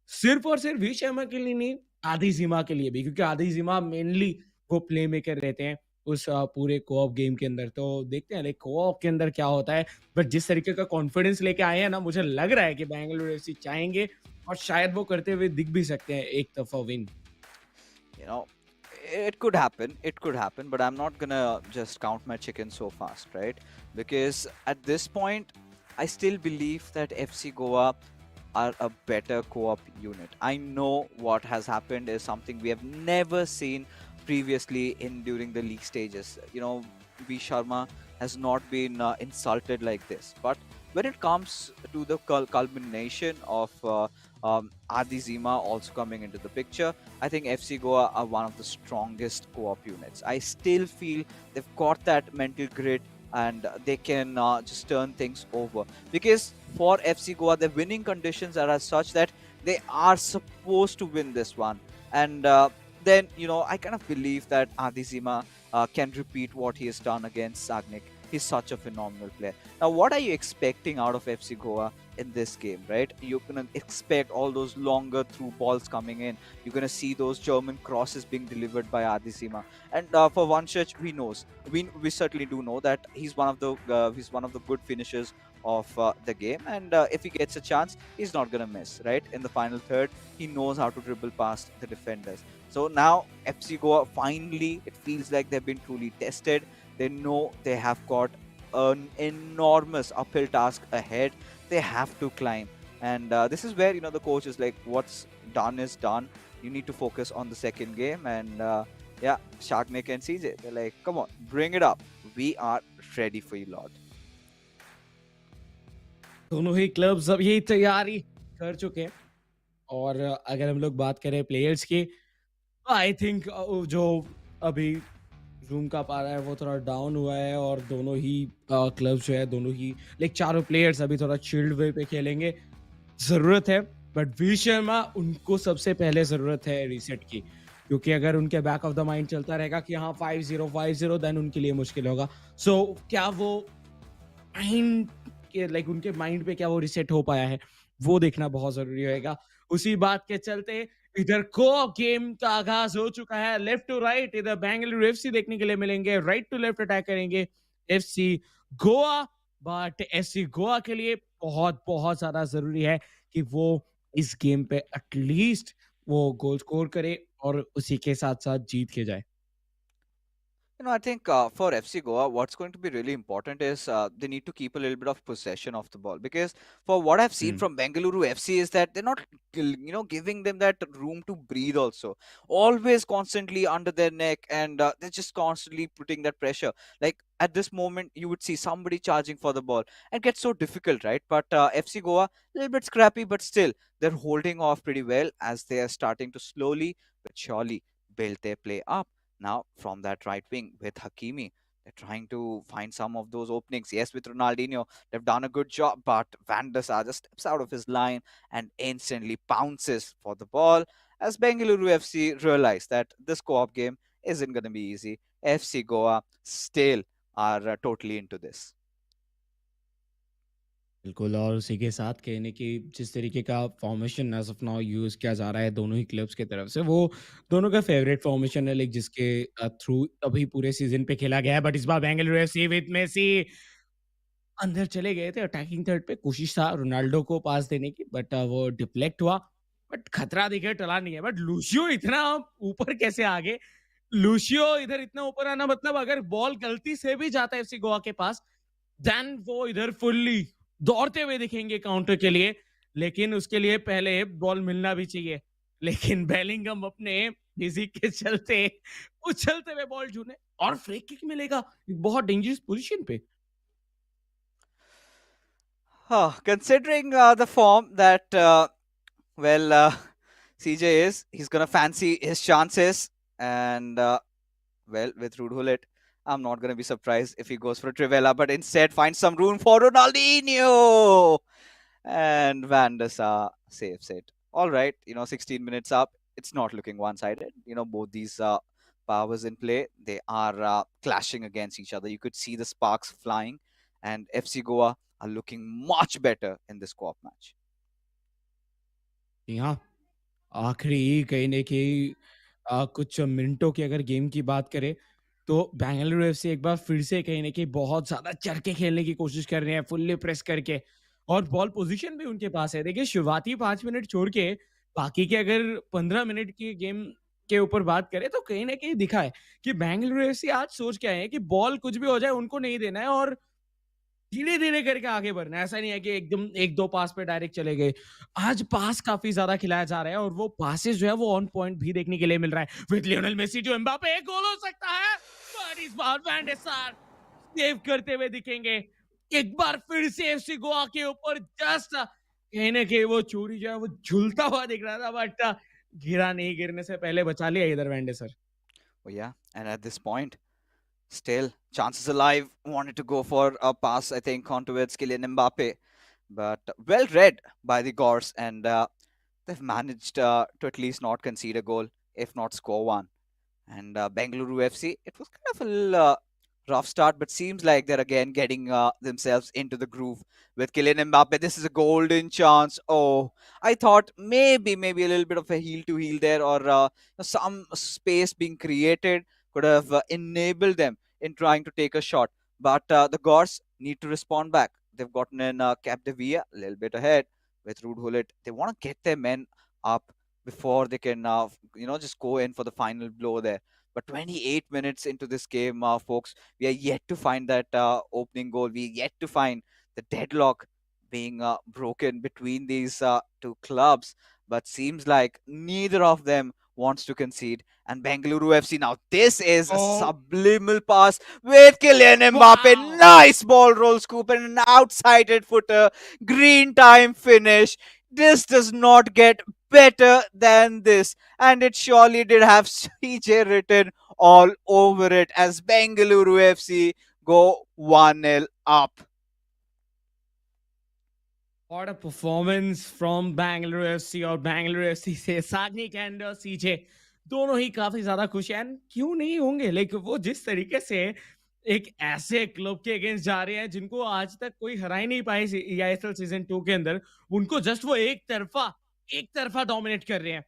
सिर्फ और सिर्फ विश शर्मा के लिए नहीं, आधी सीमा के लिए भी क्योंकि आधी सीमा मेनली वो प्ले मेकर रहते हैं उस पूरे को-ऑप गेम के अंदर। तो देखते हैं लाइक को-ऑप के अंदर क्या होता है। बट जिस तरीके का कॉन्फिडेंस लेके आए हैं ना, मुझे लग रहा है कि बेंगलुरु एफसी चाहेंगे और शायद वो करते हुए दिख भी सकते हैं एक तरफा win. You know, it could happen. It could happen, but I'm not gonna just count my chickens so fast, right? Because at this point, I still believe that FC Goa are a better co-op unit. I know what has happened is something we have never seen previously in during the league stages. You know, V Sharma has not been insulted like this. But when it comes to the culmination of Adi Zima also coming into the picture, I think FC Goa are one of the strongest co-op units. I still feel they've got that mental grit and they can just turn things over because for FC Goa, the winning conditions are as such that they are supposed to win this one. And then, I kind of believe that Adizima can repeat what he has done against Sagnik. He's such a phenomenal player. Now, what are you expecting out of FC Goa in this game, right? You're going to expect all those longer through balls coming in. You're going to see those German crosses being delivered by Adizima. And for Vanchach, we certainly do know that he's one of the good finishers of the game, and if he gets a chance, he's not gonna miss. Right in the final third, he knows how to dribble past the defenders. So now FC Goa finally, it feels like they've been truly tested. They know they have got an enormous uphill task ahead. They have to climb, and this is where the coach is like, "What's done is done. You need to focus on the second game." And yeah, Sharknik and CJ, they're like, "Come on, bring it up. We are ready for you, Lord." दोनों ही clubs अब यही तैयारी कर चुके हैं और अगर हम लोग बात करें प्लेयर्स की आई थिंक जो अभी जूम का पारा है वो थोड़ा डाउन हुआ है और दोनों ही क्लब्स जो है दोनों ही लाइक चारों प्लेयर्स अभी थोड़ा चिल्ड वे पे खेलेंगे जरूरत है बट वी शर्मा उनको सबसे पहले जरूरत है रीसेट की क्योंकि अगर उनके बैक ऑफ द माइंड चलता रहेगा कि हाँ 5-0 देन उनके लिए मुश्किल होगा सो क्या वो माइंड के लाइक उनके माइंड पे क्या वो रिसेट हो पाया है वो देखना बहुत जरूरी होएगा उसी बात के चलते इधर को गेम का आगाज हो चुका है लेफ्ट टू राइट इधर बेंगलुरु एफसी देखने के लिए मिलेंगे राइट टू लेफ्ट अटैक करेंगे FC Goa but FC Goa के लिए बहुत बहुत ज्यादा जरूरी है कि वो इस गेम पे एटलीस्ट वो गोल स्कोर करे और उसी के साथ साथ जीत के जाए I think for FC Goa, what's going to be really important is they need to keep a little bit of possession of the ball because for what I've seen from Bengaluru FC is that they're not, giving them that room to breathe. Also, always constantly under their neck, and they're just constantly putting that pressure. Like at this moment, you would see somebody charging for the ball and gets so difficult, right? But FC Goa, a little bit scrappy, but still they're holding off pretty well as they are starting to slowly but surely build their play up. Now, from that right wing with Hakimi, they're trying to find some of those openings. Yes, with Ronaldinho, they've done a good job, but Van der Sar just steps out of his line and instantly pounces for the ball. As Bengaluru FC realize that this co-op game isn't going to be easy, FC Goa still are totally into this. बिल्कुल और उसी के साथ कहने की जिस तरीके का formation as of now use किया जा रहा है दोनों ही क्लब्स की तरफ से वो दोनों का फेवरेट फॉर्मेशन है लाइक जिसके थ्रू अभी पूरे सीजन पे खेला गया है बट इस बार बेंगलुरु एफसी विद मेसी अंदर चले गए थे अटैकिंग थर्ड पे कोशिश था रोनाल्डो को पास देने की बट वो डिफ्लेक्ट हुआ बट खतरा दिखे टला नहीं है बट लूशियो इतना ऊपर कैसे आगे लूशियो इधर इतना ऊपर आना मतलब अगर बॉल गलती से भी जाता है एफसी गोवा के पास देन वो इधर फुल्ली दौड़ते हुए दिखेंगे काउंटर के लिए, लेकिन उसके लिए पहले बॉल मिलना भी चाहिए। लेकिन बेलिंगम अपने फिजिक के चलते उछलते हुए बॉल छूने और फ्री किक मिलेगा बहुत डेंजरस पोजीशन पे। Considering the form that well CJ is, he's gonna fancy his chances, and well, with Rude Hullet, I'm not gonna be surprised if he goes for Trivela, but instead finds some room for Ronaldinho. And Van der Sar saves it. All right, 16 minutes up. It's not looking one-sided. Both these powers in play, they are clashing against each other. You could see the sparks flying, and FC Goa are looking much better in this co-op match. यहाँ आखिरी कहीं न कहीं कुछ मिनटों की अगर game की बात करें, तो बेंगलुरु एफसी एक बार फिर से कहीं न कहीं बहुत ज़्यादा चढ़ के खेलने की कोशिश कर रहे हैं, फुल्ली प्रेस करके और बॉल पोज़ीशन भी उनके पास है। देखिए, शुरुआती 5 मिनट छोड़ के, बाकी के अगर 15 मिनट की गेम के ऊपर बात करें, तो कहीं न कहीं दिखा है कि बेंगलुरु एफसी आज सोच के आए हैं कि बॉल कुछ भी हो जाए, उनको नहीं देना है और धीरे-धीरे करके आगे बढ़ना है। ऐसा नहीं है कि एकदम 1-2 पास पे डायरेक्ट चले गए। आज पास काफ़ी ज़्यादा खिलाया जा रहा है और वो पासेस जो है वो ऑन पॉइंट भी देखने के लिए मिल रहा है। विद लियोनेल मेसी जो एम्बापे एक गोल हो सकता है। पर इस बार वैन डे सार सेव करते हुए दिखेंगे। एक बार फिर से एफसी गोवा के ऊपर जस्ट कहीं न कहीं वो चोरी जो है वो झूलता हुआ दिख रहा था बट गिरा नहीं, गिरने से पहले बचा लिया इधर van der Sar. Oh yeah, and at this point, still chances alive. Wanted to go for a pass, I think, on towards Kylian Mbappe, but well read by the Gors, and they've managed to at least not concede a goal, if not score one. And Bengaluru FC, it was kind of a little rough start, but seems like they're again getting themselves into the groove with Kylian Mbappe. This is a golden chance. Oh, I thought maybe a little bit of a heel to heel there, or some space being created could have enabled them in trying to take a shot. But the Gors need to respond back. They've gotten in Cap de Villa a little bit ahead with Rude Hullet. They want to get their men up before they can, just go in for the final blow there. But 28 minutes into this game, folks, we are yet to find that opening goal. We are yet to find the deadlock being broken between these two clubs. But seems like neither of them wants to concede. And Bengaluru FC now, this is a Oh, subliminal pass with Kylian Mbappe. wow! Nice ball roll scoop and an outside footer. Green time finish. This does not get better than this, and it surely did have CJ written all over it as Bengaluru FC go 1-0 up. What a performance from Bangalore FC और Bangalore FC से Sagnik and सीजे दोनों ही काफी ज्यादा खुश हैं and क्यों नहीं होंगे लेकिन वो जिस तरीके से एक ऐसे क्लब के अगेंस्ट जा रहे हैं जिनको आज तक कोई हरा ही नहीं पाए ईआईएसएल सीजन 2 के अंदर उनको जस्ट वो एक तरफा डोमिनेट कर रहे हैं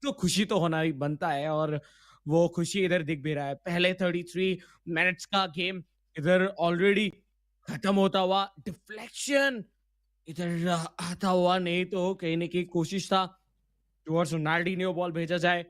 तो खुशी तो होना ही बनता है और वो खुशी इधर दिख भी रहा है पहले 33 मिनट्स का गेम इधर ऑलरेडी खत्म होता हुआ डिफ्लेक्शन इधर आता हुआ नहीं तो कहीं न कहीं कोशिश था टुवर्ड्स रोनाल्डिन्हो बॉल भेजा जाए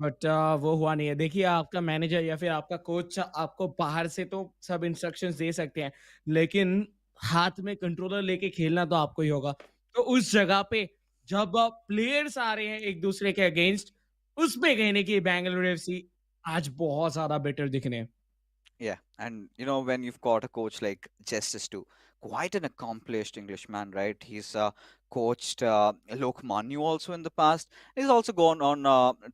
बट वो हुआ नहीं है। देखिए आपका मैनेजर या फिर आपका कोच आपको बाहर से तो सब इंस्ट्रक्शंस दे सकते हैं, लेकिन हाथ में कंट्रोलर लेके खेलना तो आपको ही होगा। तो उस जगह पे जब प्लेयर्स आ रहे हैं एक-दूसरे के अगेंस्ट उसमें कहीं न कहीं बैंगलोर एफसी आज बहुत ज़्यादा बेटर दिख रहे हैं। Yeah, and when you've got a coach like Justice too, quite an accomplished Englishman, right? He's coached Lok Manu also in the past. He's also gone on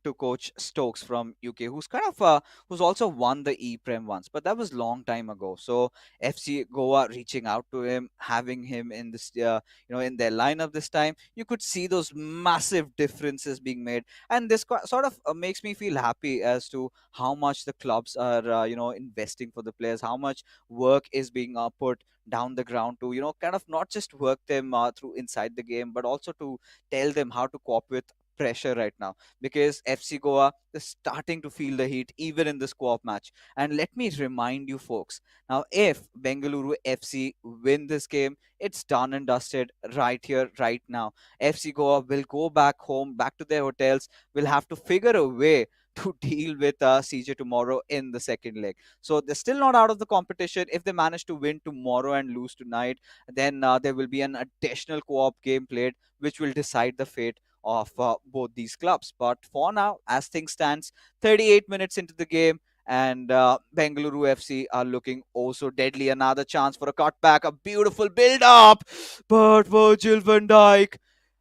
to coach Stokes from UK, who's kind of who's also won the E-Prem once, but that was long time ago. So FC Goa reaching out to him, having him in this, in their lineup this time, you could see those massive differences being made, and this sort of makes me feel happy as to how much the clubs are investing for the players, how much work is being put down the ground to kind of not just work them through inside the game, but also to tell them how to cope with pressure right now, because FC Goa is starting to feel the heat even in this co-op match. And let me remind you folks, now if Bengaluru FC win this game, it's done and dusted right here right now. FC Goa will go back home, back to their hotels, will have to figure a way to deal with CJ tomorrow in the second leg. So they're still not out of the competition. If they manage to win tomorrow and lose tonight, then there will be an additional co-op game played, which will decide the fate of both these clubs. But for now, as things stands, 38 minutes into the game, and Bengaluru FC are looking also deadly. Another chance for a cutback, a beautiful build-up, but Virgil van Dijk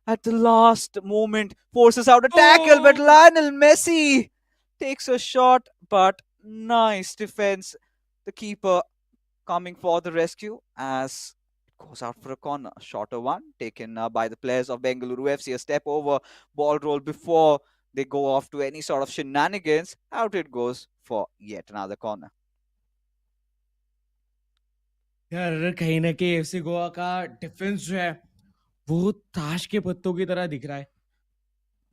at the last moment forces out a tackle, but Oh! Lionel Messi takes a shot, but nice defense. The keeper coming for the rescue as it goes out for a corner. Shorter one taken by the players of Bengaluru FC. A step over, ball roll before they go off to any sort of shenanigans. Out it goes for yet another corner. यार कहीं ना कहीं FC Goa का defence जो है वो ताश के पत्तों की तरह दिख रहा है,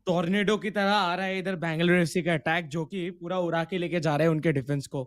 टॉर्नेडो की तरह आ रहा है इधर बैंगलोर एफसी का अटैक जो कि पूरा उड़ा के लेके जा रहा है उनके डिफेंस को।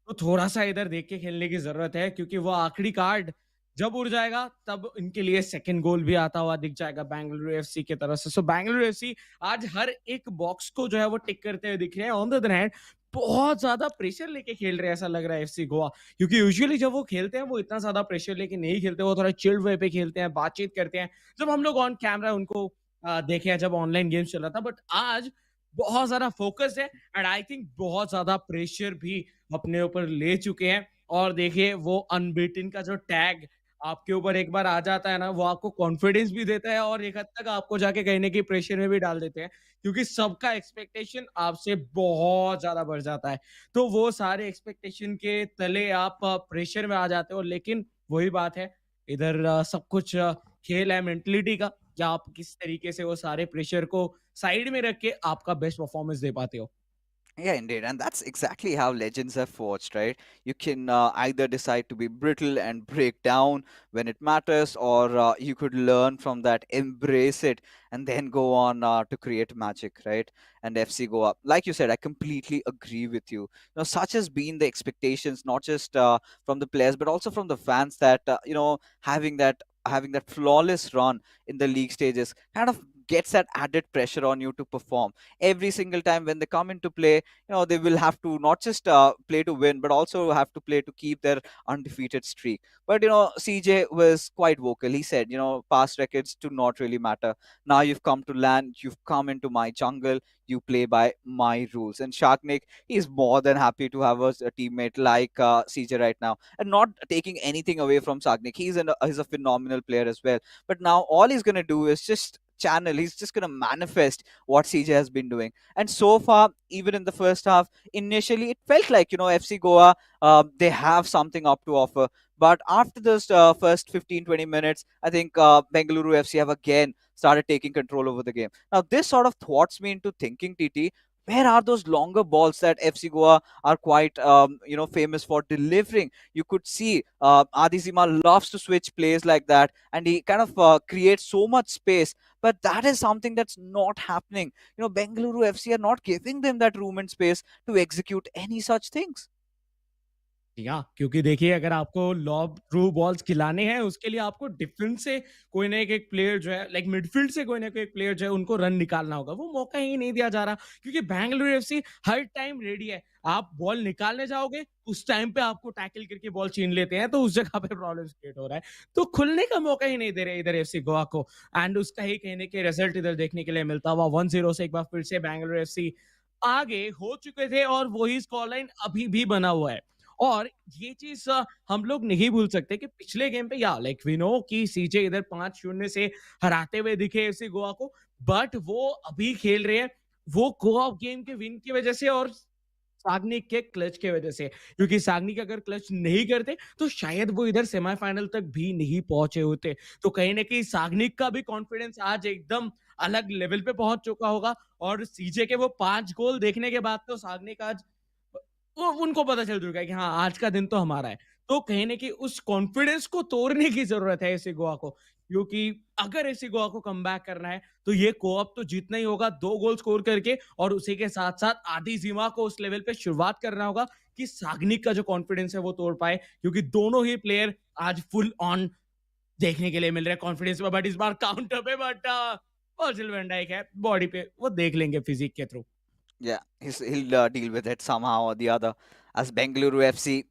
तो थोड़ा-सा इधर देख के खेलने की ज़रूरत है क्योंकि वो आखिरी कार्ड जब उड़ जाएगा तब इनके लिए सेकंड गोल भी आता हुआ दिख जाएगा बेंगलुरु एफसी की तरफ से। सो बेंगलुरु एफसी आज हर एक बॉक्स को जो है वो टिक करते हुए दिख रहे हैं। ऑन द अदर हैंड बहुत ज़्यादा प्रेशर लेके खेल रहे हैं ऐसा लग रहा है एफसी गोवा, क्योंकि यूजुअली जब वो खेलते हैं वो इतना ज़्यादा प्रेशर लेके नहीं खेलते, वो थोड़ा चिल्ड वे पे खेलते हैं, बातचीत करते हैं। जब हम लोग ऑन कैमरा उनको देखे हैं जब ऑनलाइन गेम्स चल रहा था, बट आज बहुत ज़्यादा फोकस्ड है एंड आई थिंक बहुत ज़्यादा प्रेशर भी अपने ऊपर ले चुके हैं। और देखिए वो अनबीटन का जो टैग आपके ऊपर एक बार आ जाता है ना, वो आपको कॉन्फिडेंस भी देता है और एक हद तक आपको जाके कहीं न कहीं प्रेशर में भी डाल देते हैं, क्योंकि सबका एक्सपेक्टेशन आपसे बहुत ज़्यादा बढ़ जाता है। तो वो सारे एक्सपेक्टेशन के तले आप प्रेशर में आ जाते हो, लेकिन वही बात है, इधर सब कुछ खेल है मेंटालिटी का, कि आप किस तरीके से वो सारे प्रेशर को साइड में रख के आपका बेस्ट परफॉर्मेंस दे पाते हो। Yeah, indeed. And that's exactly how legends are forged, right? You can either decide to be brittle and break down when it matters, or you could learn from that, embrace it, and then go on to create magic, right? And FC go up. Like you said, I completely agree with you. Such has been the expectations, not just from the players, but also from the fans that, having that flawless run in the league stages kind of gets that added pressure on you to perform every single time when they come into play. They will have to not just play to win, but also have to play to keep their undefeated streak. But CJ was quite vocal. He said, past records do not really matter. Now you've come to land, you've come into my jungle, you play by my rules. And Sharknik, he's more than happy to have a teammate like CJ right now, and not taking anything away from Sharknik. He's a phenomenal player as well. But now all he's gonna do is just channel. He's just gonna manifest what CJ has been doing. And so far, even in the first half, initially it felt like FC Goa, they have something up to offer. But after those first 15-20 minutes, I think Bengaluru FC have again started taking control over the game. Now this sort of thwarts me into thinking, TT, where are those longer balls that FC Goa are quite famous for delivering? You could see Adizima loves to switch plays like that, and he kind of creates so much space. But that is something that's not happening. Bengaluru FC are not giving them that room and space to execute any such things. या क्योंकि देखिए अगर आपको lobe through balls खिलाने हैं उसके लिए आपको डिफेंस से कोई ना एक प्लेयर जो है, लाइक मिडफील्ड से कोई ना कोई प्लेयर जो है उनको रन निकालना होगा, वो मौका ही नहीं दिया जा रहा, क्योंकि बैंगलोर एफसी हर टाइम रेडी है। आप बॉल निकालने जाओगे उस टाइम पे आपको टैकल करके बॉल छीन लेते हैं, तो उस जगह पे प्रॉब्लम क्रिएट हो रहा है। तो खुलने का मौका ही नहीं दे रहे इधर एफसी गोवा को, एंड उसका ही कहने के रिजल्ट इधर देखने के लिए मिलता हुआ 1-0 से एक बार फिर से बैंगलोर एफसी आगे हो चुके थे और वही स्कोर लाइन अभी भी बना हुआ है। और ये चीज हम लोग नहीं भूल सकते कि पिछले गेम पे या लाइक वी नो कि सीजे इधर 5-0 से हराते हुए दिखे एफसी गोवा को, बट वो अभी खेल रहे हैं वो कोऑप गेम के विन की वजह से और सागनिक के क्लच के वजह से, क्योंकि सागनिक अगर क्लच नहीं करते तो शायद वो इधर सेमीफाइनल तक भी नहीं पहुंचे होते। तो कहीं ना कहीं सागनिक का भी कॉन्फिडेंस आज एकदम अलग लेवल पे पहुंच चुका होगा, और सीजे के वो 5 गोल देखने के बाद तो सागनिक आज वो उनको पता चल चुका है कि हाँ, आज का दिन तो हमारा है। तो कहीं न कहीं उस कॉन्फिडेंस को तोड़ने की ज़रूरत है एसी गोवा को, क्योंकि अगर एसी गोवा को कमबैक करना है, तो ये को-ऑप तो जीतना ही होगा 2 गोल स्कोर करके, और उसी के साथ-साथ आधी ज़िमा को उस लेवल पे शुरुआत करना होगा कि सागनिक का जो कॉन्फिडेंस है वो तोड़ पाए, क्योंकि दोनों ही प्लेयर आज फुल ऑन देखने के लिए मिल रहे हैं कॉन्फिडेंस में, बट इस बार काउंटर पे, बट वर्जिल वैन डाइक है, बॉडी पे वो देख लेंगे फिजिक के through. Yeah, he'll deal with it somehow or the other. As Bengaluru FC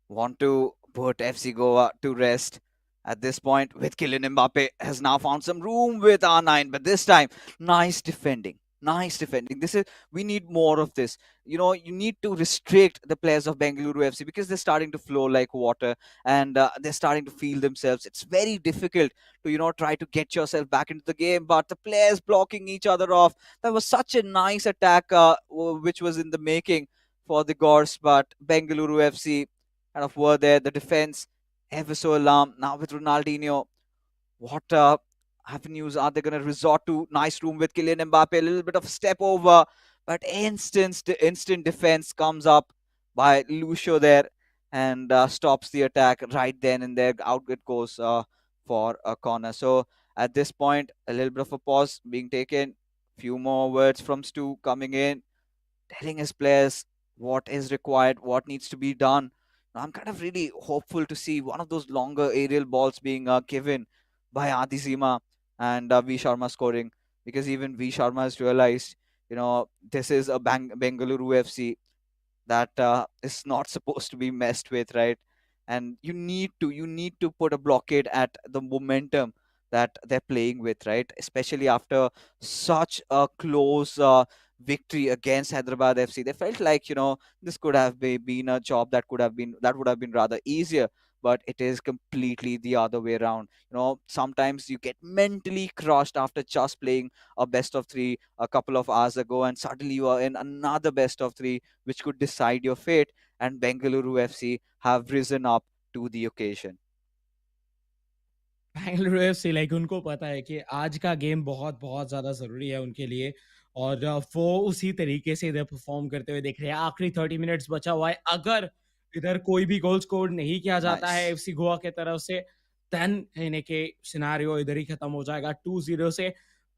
want to put FC Goa to rest at this point with Kylian Mbappe has now found some room with R9, but this time nice defending. Nice defending. This is we need more of this. You need to restrict the players of Bengaluru FC because they're starting to flow like water and they're starting to feel themselves. It's very difficult to try to get yourself back into the game, but the players blocking each other off. That was such a nice attack, which was in the making for the Gors, but Bengaluru FC kind of were there. The defense ever so alarmed. Now with Ronaldinho, what avenues are they going to resort to? Nice room with Kylian Mbappe, a little bit of step over, but instant defense comes up by Lucio there and stops the attack right then and there. Out it goes for a corner. So at this point, a little bit of a pause being taken. Few more words from Stu coming in, telling his players what is required, what needs to be done. Now, I'm kind of really hopeful to see one of those longer aerial balls being given by Adizima and V Sharma scoring, because even V Sharma has realized, this is a Bengaluru FC that is not supposed to be messed with, right? And you need to put a blockade at the momentum that they're playing with, right? Especially after such a close victory against Hyderabad FC. They felt like this could have been a job that would have been rather easier, but it is completely the other way around. Sometimes you get mentally crushed after just playing a best of three a couple of hours ago, and suddenly you are in another best of three which could decide your fate, and Bengaluru FC have risen up to the occasion. Bangalore FC like उनको पता है कि आज का game बहुत बहुत ज़्यादा ज़रूरी है उनके लिए और वो उसी तरीके से इधर परफॉर्म करते हुए दिख रहे हैं। आखिरी 30 मिनट्स बचा हुआ है। अगर इधर कोई भी गोल स्कोर नहीं किया जाता है Nice. एफसी गोवा के तरफ से, देन इन्हें के सिनेरियो इधर ही खत्म हो जाएगा। 2-0 से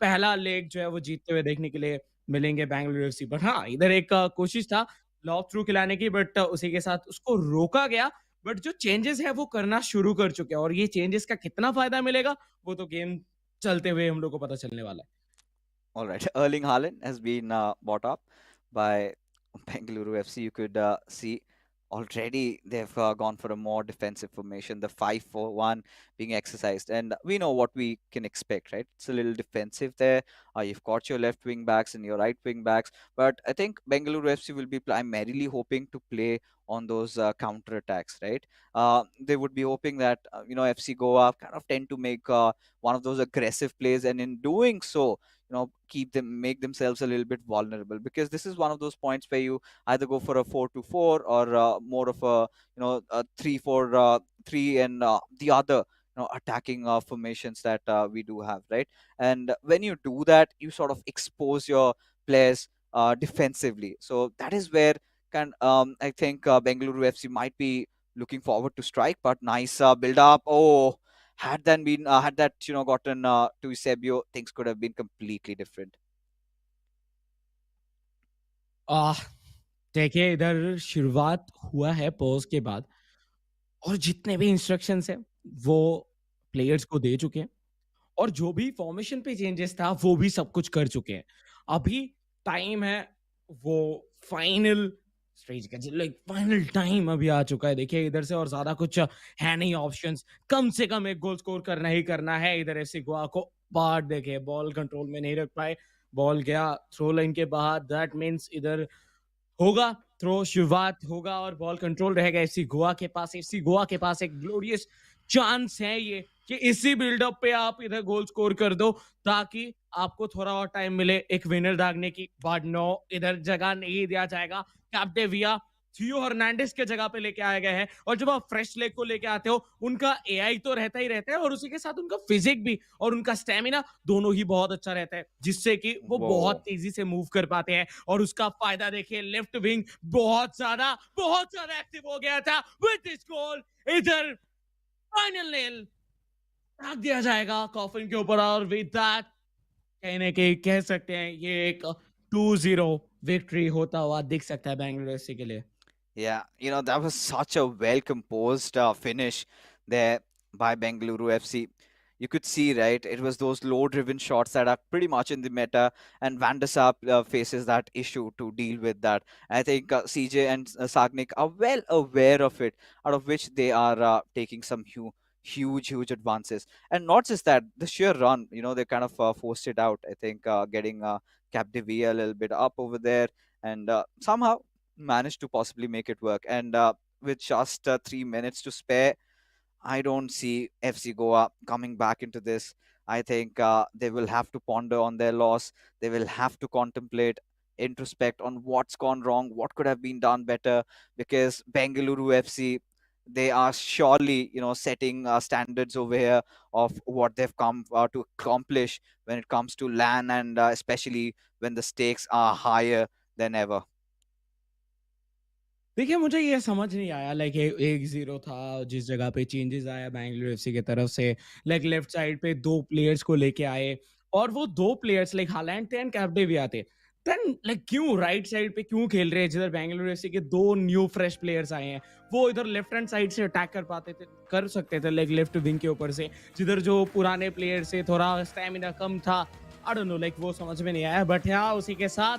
पहला लेग जो है वो जीतते हुए देखने के लिए मिलेंगे बैंगलोर एफसी। बट हाँ, इधर एक कोशिश था लॉब थ्रू खिलाने की, बट उसी के साथ उसको रोका गया। बट जो चेंजेस है वो करना शुरू कर चुके हैं और ये चेंजेस का कितना फायदा मिलेगा वो तो गेम चलते हुए हम लोग को पता चलने वाला है। All right. Erling Haaland has been bought up by Bengaluru FC. You could see already they've gone for a more defensive formation, the 5-4-1 being exercised. And we know what we can expect, right? It's a little defensive there. You've got your left wing backs and your right wing backs. But I think Bengaluru FC will be primarily hoping to play on those counter attacks, right? They would be hoping that, FC Goa kind of tend to make one of those aggressive plays. And in doing so, make themselves a little bit vulnerable, because this is one of those points where you either go for a 4-2-4 or more of a 3-4-3 and the other attacking formations that we do have, right? And when you do that, you sort of expose your players defensively. So that is where I think Bengaluru FC might be looking forward to strike. But nice build up. Oh, had that gotten to Eusebio, things could have been completely different. आह देखिए इधर शुरुआत हुआ है pause के बाद और जितने भी इंस्ट्रक्शंस हैं वो प्लेयर्स को दे चुके हैं और जो भी फॉर्मेशन पे चेंजेस था वो भी सब कुछ कर चुके हैं। अभी टाइम है वो फाइनल स्टेज का, लाइक फाइनल टाइम अभी आ चुका है। देखिए इधर से और ज़्यादा कुछ है नहीं ऑप्शंस, कम से कम एक गोल स्कोर करना ही करना है इधर एफसी गोवा को। बट देखिए बॉल कंट्रोल में नहीं रख पाए, बॉल गया थ्रो लाइन के बाहर, दैट मीन्स इधर होगा थ्रो, शुरुआत होगा और बॉल कंट्रोल रहेगा एफसी गोवा के पास। एफसी गोवा के पास एक ग्लोरियस चांस है ये कि इसी बिल्डअप पे आप इधर गोल स्कोर कर दो ताकि आपको थोड़ा और टाइम मिले एक विनर दागने की। बट नो, इधर जगह नहीं दिया जाएगा। कैप्टेविया थियो हर्नांडिस के जगह पे लेके आया गया है और जब आप फ्रेश लेग को लेके आते हो उनका एआई तो रहता ही रहता है और उसी के साथ उनका फिजिक भी और उनका स्टेमिना दोनों ही बहुत अच्छा रहता है, जिससे कि वो बहुत Whoa. तेजी से मूव कर पाते हैं और उसका फायदा देखिए लेफ्ट विंग बहुत ज्यादा एक्टिव हो गया था विद दिस गोल। इधर फाइनल नेल रख दिया जाएगा कॉफिन के ऊपर और विद दैट कहीं ना कहीं कह सकते हैं ये एक 2-0 विक्ट्री होता हुआ दिख सकता है बैंगलोर एफसी के लिए। Yeah, that was such a well composed finish there by Bengaluru FC. you could see, right? It was those low-driven shots that are pretty much in the meta, and Van der Sar faces that issue to deal with that. I think CJ and Sagnik are well aware of it, out of which they are taking some huge advances. And not just that, the sheer run, they kind of forced it out. I think getting Capdevia a little bit up over there, and somehow managed to possibly make it work. And with just 3 minutes to spare, I don't see FC Goa coming back into this. I think they will have to ponder on their loss. They will have to contemplate, introspect on what's gone wrong, what could have been done better, because Bengaluru FC, they are surely, setting standards over here of what they've come to accomplish when it comes to LAN, and especially when the stakes are higher than ever. देखिए, मुझे ये समझ नहीं आया, like 1-0 था, जिस जगह पे चेंजेस आया बैंगलोर एफसी की तरफ से, लाइक लेफ्ट साइड पे 2 प्लेयर्स को लेके आए, और वो 2 प्लेयर्स लाइक हालैंड थे एंड कैप्डेविया थे। देन लाइक क्यों राइट साइड पे क्यों खेल रहे हैं, जिधर बैंगलोर एफसी के 2 न्यू फ्रेश प्लेयर्स आए हैं? वो इधर लेफ्ट हैंड साइड से अटैक कर सकते थे, लाइक लेफ्ट विंग के ऊपर से, जिधर जो पुराने प्लेयर से थोड़ा स्टैमिना कम था। आई डोंट नो, लाइक वो समझ में नहीं आया। बट हाँ, उसी के साथ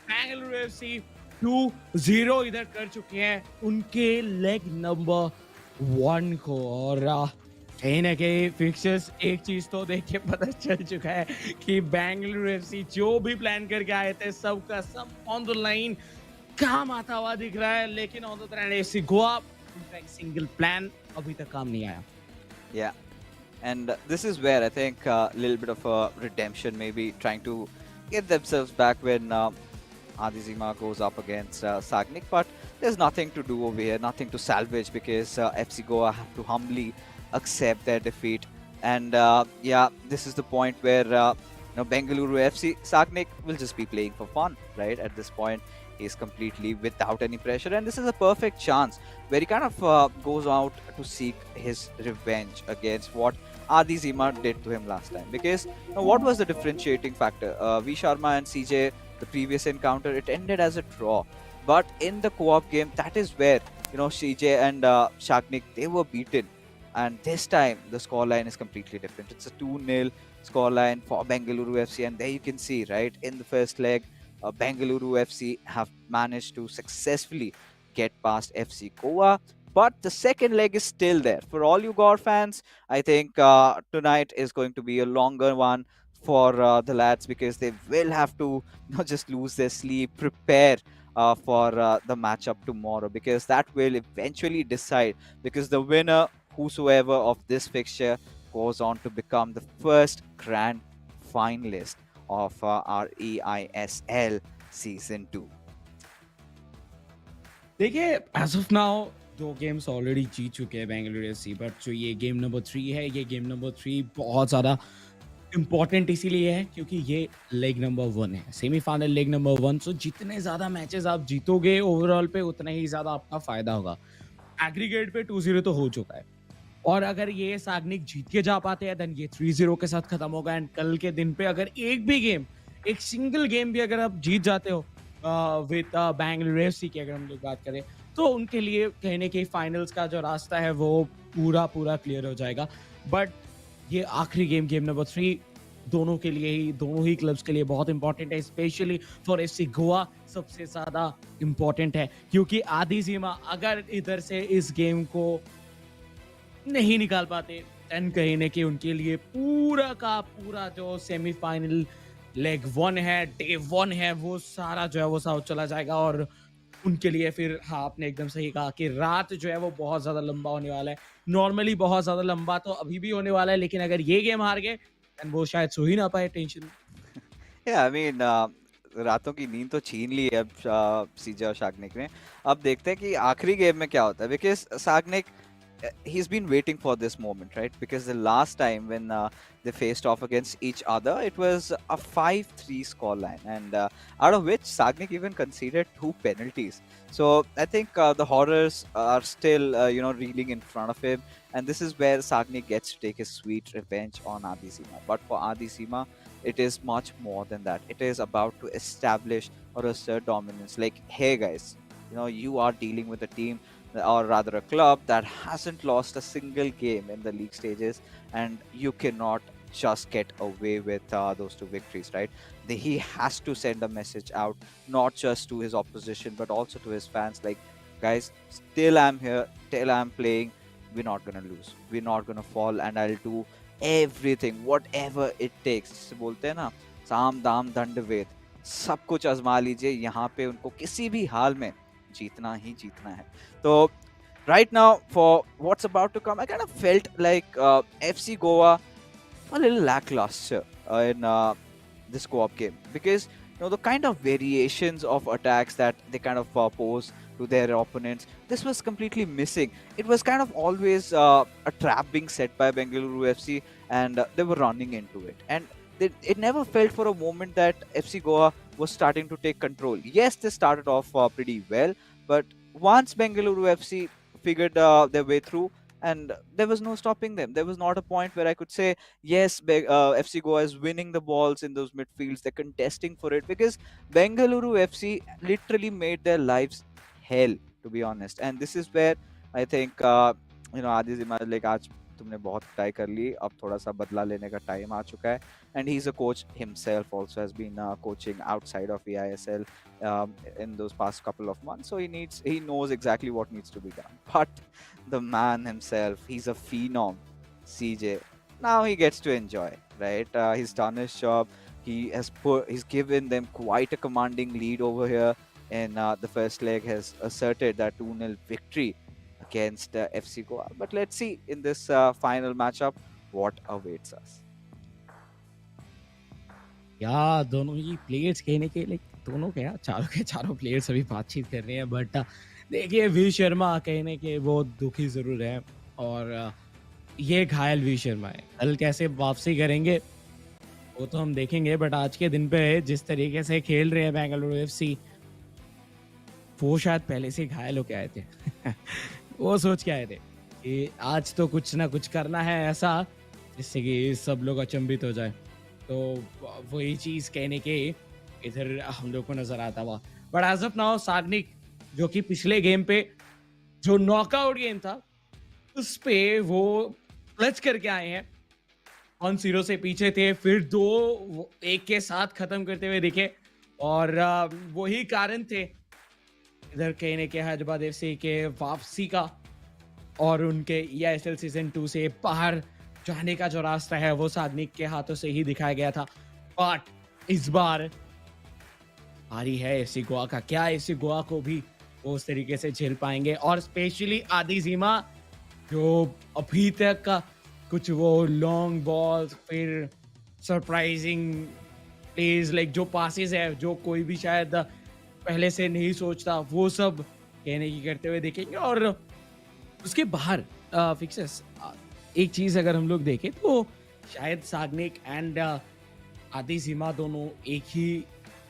बैंगलोर एफसी 2-0 इधर कर चुके हैं उनके लेग नंबर 1 को। और कहीं ना कहीं फिक्चर्स, एक चीज तो देख के पता चल चुका है कि बैंगलोर एफसी जो भी प्लान करके आए थे, सबका सब ऑन द लाइन काम आता हुआ दिख रहा है। लेकिन on the other hand FC Goa, उनका एक सिंगल प्लान अभी तक काम नहीं आया। Yeah. And this is where I think a little bit of a redemption, maybe trying to get themselves back when Adizima goes up against Sagnik. But there's nothing to do over here, nothing to salvage, because FC Goa have to humbly accept their defeat. And yeah, this is the point where Bengaluru FC, Sagnik will just be playing for fun, right? At this point, he's completely without any pressure, and this is a perfect chance where he kind of goes out to seek his revenge against what Adi Zima did to him last time. Because what was the differentiating factor? V Sharma and CJ, the previous encounter, it ended as a draw. But in the co-op game, that is where CJ and Shagnik, they were beaten. And this time, the scoreline is completely different. It's a 2-0 scoreline for Bengaluru FC. And there you can see, right, in the first leg, Bengaluru FC have managed to successfully get past FC Goa. But the second leg is still there. For all you Gore fans, I think tonight is going to be a longer one for the lads, because they will have to not just lose their sleep, prepare for the matchup tomorrow, because that will eventually decide, because the winner, whosoever of this fixture, goes on to become the first grand finalist of our eISL season 2. देखिए, as of now 2 games already जीत चुके हैं Bengaluru FC, but जो ये game number 3 है, ये game number 3 बहुत ज़्यादा इम्पॉर्टेंट इसीलिए है क्योंकि ये लेग नंबर 1 है, सेमीफाइनल लेग नंबर 1। सो जितने ज़्यादा मैचेस आप जीतोगे ओवरऑल पे, उतना ही ज़्यादा आपका फायदा होगा। एग्रीगेट पे 2-0 तो हो चुका है, और अगर ये सागनिक जीत के जा पाते हैं, देन ये 3-0 के साथ खत्म होगा। एंड कल के दिन पे अगर एक भी गेम, एक सिंगल गेम भी अगर आप जीत जाते हो विद बैंगलोर एफसी की अगर हम लोग बात करें, तो उनके लिए कहीं ना कहीं फाइनल्स का जो रास्ता है वो पूरा क्लियर हो जाएगा। बट ये आखिरी गेम नंबर 3 दोनों के लिए ही, दोनों ही क्लब्स के लिए बहुत इंपॉर्टेंट है, स्पेशली फॉर एफसी गोवा सबसे ज्यादा इंपॉर्टेंट है, क्योंकि आदि जीमा अगर इधर से इस गेम को नहीं निकाल पाते, देन कहीं ना कहीं उनके लिए पूरा का पूरा जो सेमीफाइनल लेग 1 है, डे 1 है, वो सारा जो है वो साउथ चला जाएगा। और उनके लिए फिर, हाँ, आपने एकदम सही कहा कि रात जो है वो बहुत ज़्यादा लंबा होने वाला है। नॉर्मली बहुत ज़्यादा लंबा तो अभी भी होने वाला है, लेकिन अगर ये गेम हार गए, देन वो शायद सो ही ना पाए टेंशन में। Yeah, I mean, रातों की नींद तो छीन ली है अब सीजे और शाग्निक ने। अब देखते हैं कि आखिरी गेम में क्या होता है, because शाग्निक, he's been waiting for this moment, right? Because the last time when they faced off against each other, it was a 5-3 scoreline, and out of which Sagnik even conceded 2 penalties. So I think the horrors are still, reeling in front of him, and this is where Sagnik gets to take his sweet revenge on Adi Sima. But for Adi Sima, it is much more than that. It is about to establish or assert dominance. Like, hey guys, you are dealing with a team or rather a club that hasn't lost a single game in the league stages, and you cannot just get away with those two victories, right? He has to send a message out, not just to his opposition, but also to his fans. Like, guys, still I'm here, till I'm playing. We're not gonna lose. We're not gonna fall, and I'll do everything, whatever it takes. जिसे बोलते हैं ना, साम दाम दंड भेद, सब कुछ आजमा लीजिए. यहाँ पे उनको किसी भी हाल में जीतना ही जीतना है. तो right now, for what's about to come, I kind of felt like FC Goa a little lackluster in this co-op game, because the kind of variations of attacks that they kind of pose to their opponents, this was completely missing. It was kind of always a trap being set by Bengaluru FC, and they were running into it, and it never felt for a moment that FC Goa was starting to take control. Yes, they started off pretty well, but once Bengaluru FC figured their way through, and there was no stopping them. There was not a point where I could say, yes, FC Goa is winning the balls in those midfields. They're contesting for it, because Bengaluru FC literally made their lives hell, to be honest. And this is where I think, Adi Zima, like, आज तुमने बहुत try कर ली, अब थोड़ा सा बदला लेने का टाइम आ चुका है. And he's a coach himself, also has been coaching outside of eISL in those past couple of months, so he knows exactly what needs to be done. But the man himself, he's a phenom, CJ. Now he gets to enjoy, right? He's done his job. He's given them quite a commanding lead over here, and the first leg has asserted that 2-0 victory against FC Goa. But let's see in this final matchup what awaits us. या दोनों ही players कहने के like दोनों क्या चारों के चारों players अभी बातचीत कर रहे हैं, बट देखिए वी शर्मा कहने के वो दुखी जरूर है, और ये घायल वी शर्मा है. कल कैसे वापसी करेंगे वो तो हम देखेंगे, बट आज के दिन पे जिस तरीके से खेल रहे हैं बेंगलुरु एफसी, वो शायद पहले से घायल होके आए थे. वो सोच के आए थे कि आज तो कुछ ना कुछ करना है ऐसा जिससे कि सब लोग अचंभित हो जाए. तो वही चीज़ कहने के इधर हम लोग को नजर आता हुआ. But as of now Sagnik, जो कि पिछले गेम पे जो नॉकआउट गेम था उस पे वो क्लच करके आए हैं. 1-0 से पीछे थे, फिर 2-1 के साथ खत्म करते हुए दिखे, और वही कारण थे इधर कहने के हैदराबाद एफसी के वापसी का, और उनके eISL सीजन 2 से बाहर जाने का जो रास्ता है वो साग्निक के हाथों से ही दिखाया गया था. बट इस बार हारी है एफसी गोवा का. क्या एफसी गोवा को भी वो उस तरीके से झेल पाएंगे? और स्पेशली आदि जीमा, जो अभी तक का कुछ वो लॉन्ग बॉल्स, फिर सरप्राइजिंग प्लेज, लाइक जो पासेस है जो कोई भी शायद पहले से नहीं सोचता, वो सब कहने की करते हुए देखेंगे. और उसके बाहर फिक्सेस, एक चीज अगर हम लोग देखें तो शायद साग्निक एंड आदि सीमा दोनों एक ही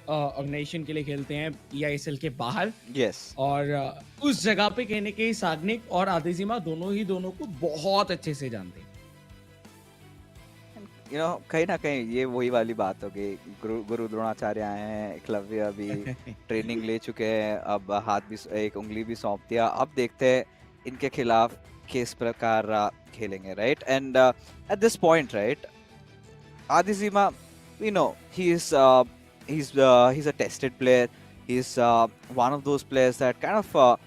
ऑर्गेनाइजेशन के लिए खेलते हैं eISL के बाहर. Yes. और उस जगह पे कहने के साग्निक और आदि सीमा दोनों को बहुत अच्छे से जानते हैं. कहीं ना कहीं ये वही वाली बात हो गई. गुरु द्रोणाचार्य आए हैं, एकलव्य अभी ट्रेनिंग ले चुके हैं, अब हाथ भी, एक उंगली भी सौंप दिया. अब देखते हैं इनके खिलाफ किस प्रकार खेलेंगे, right? And at this point, right, Adi Zima, we know he's a tested player. He's one of those players that kind of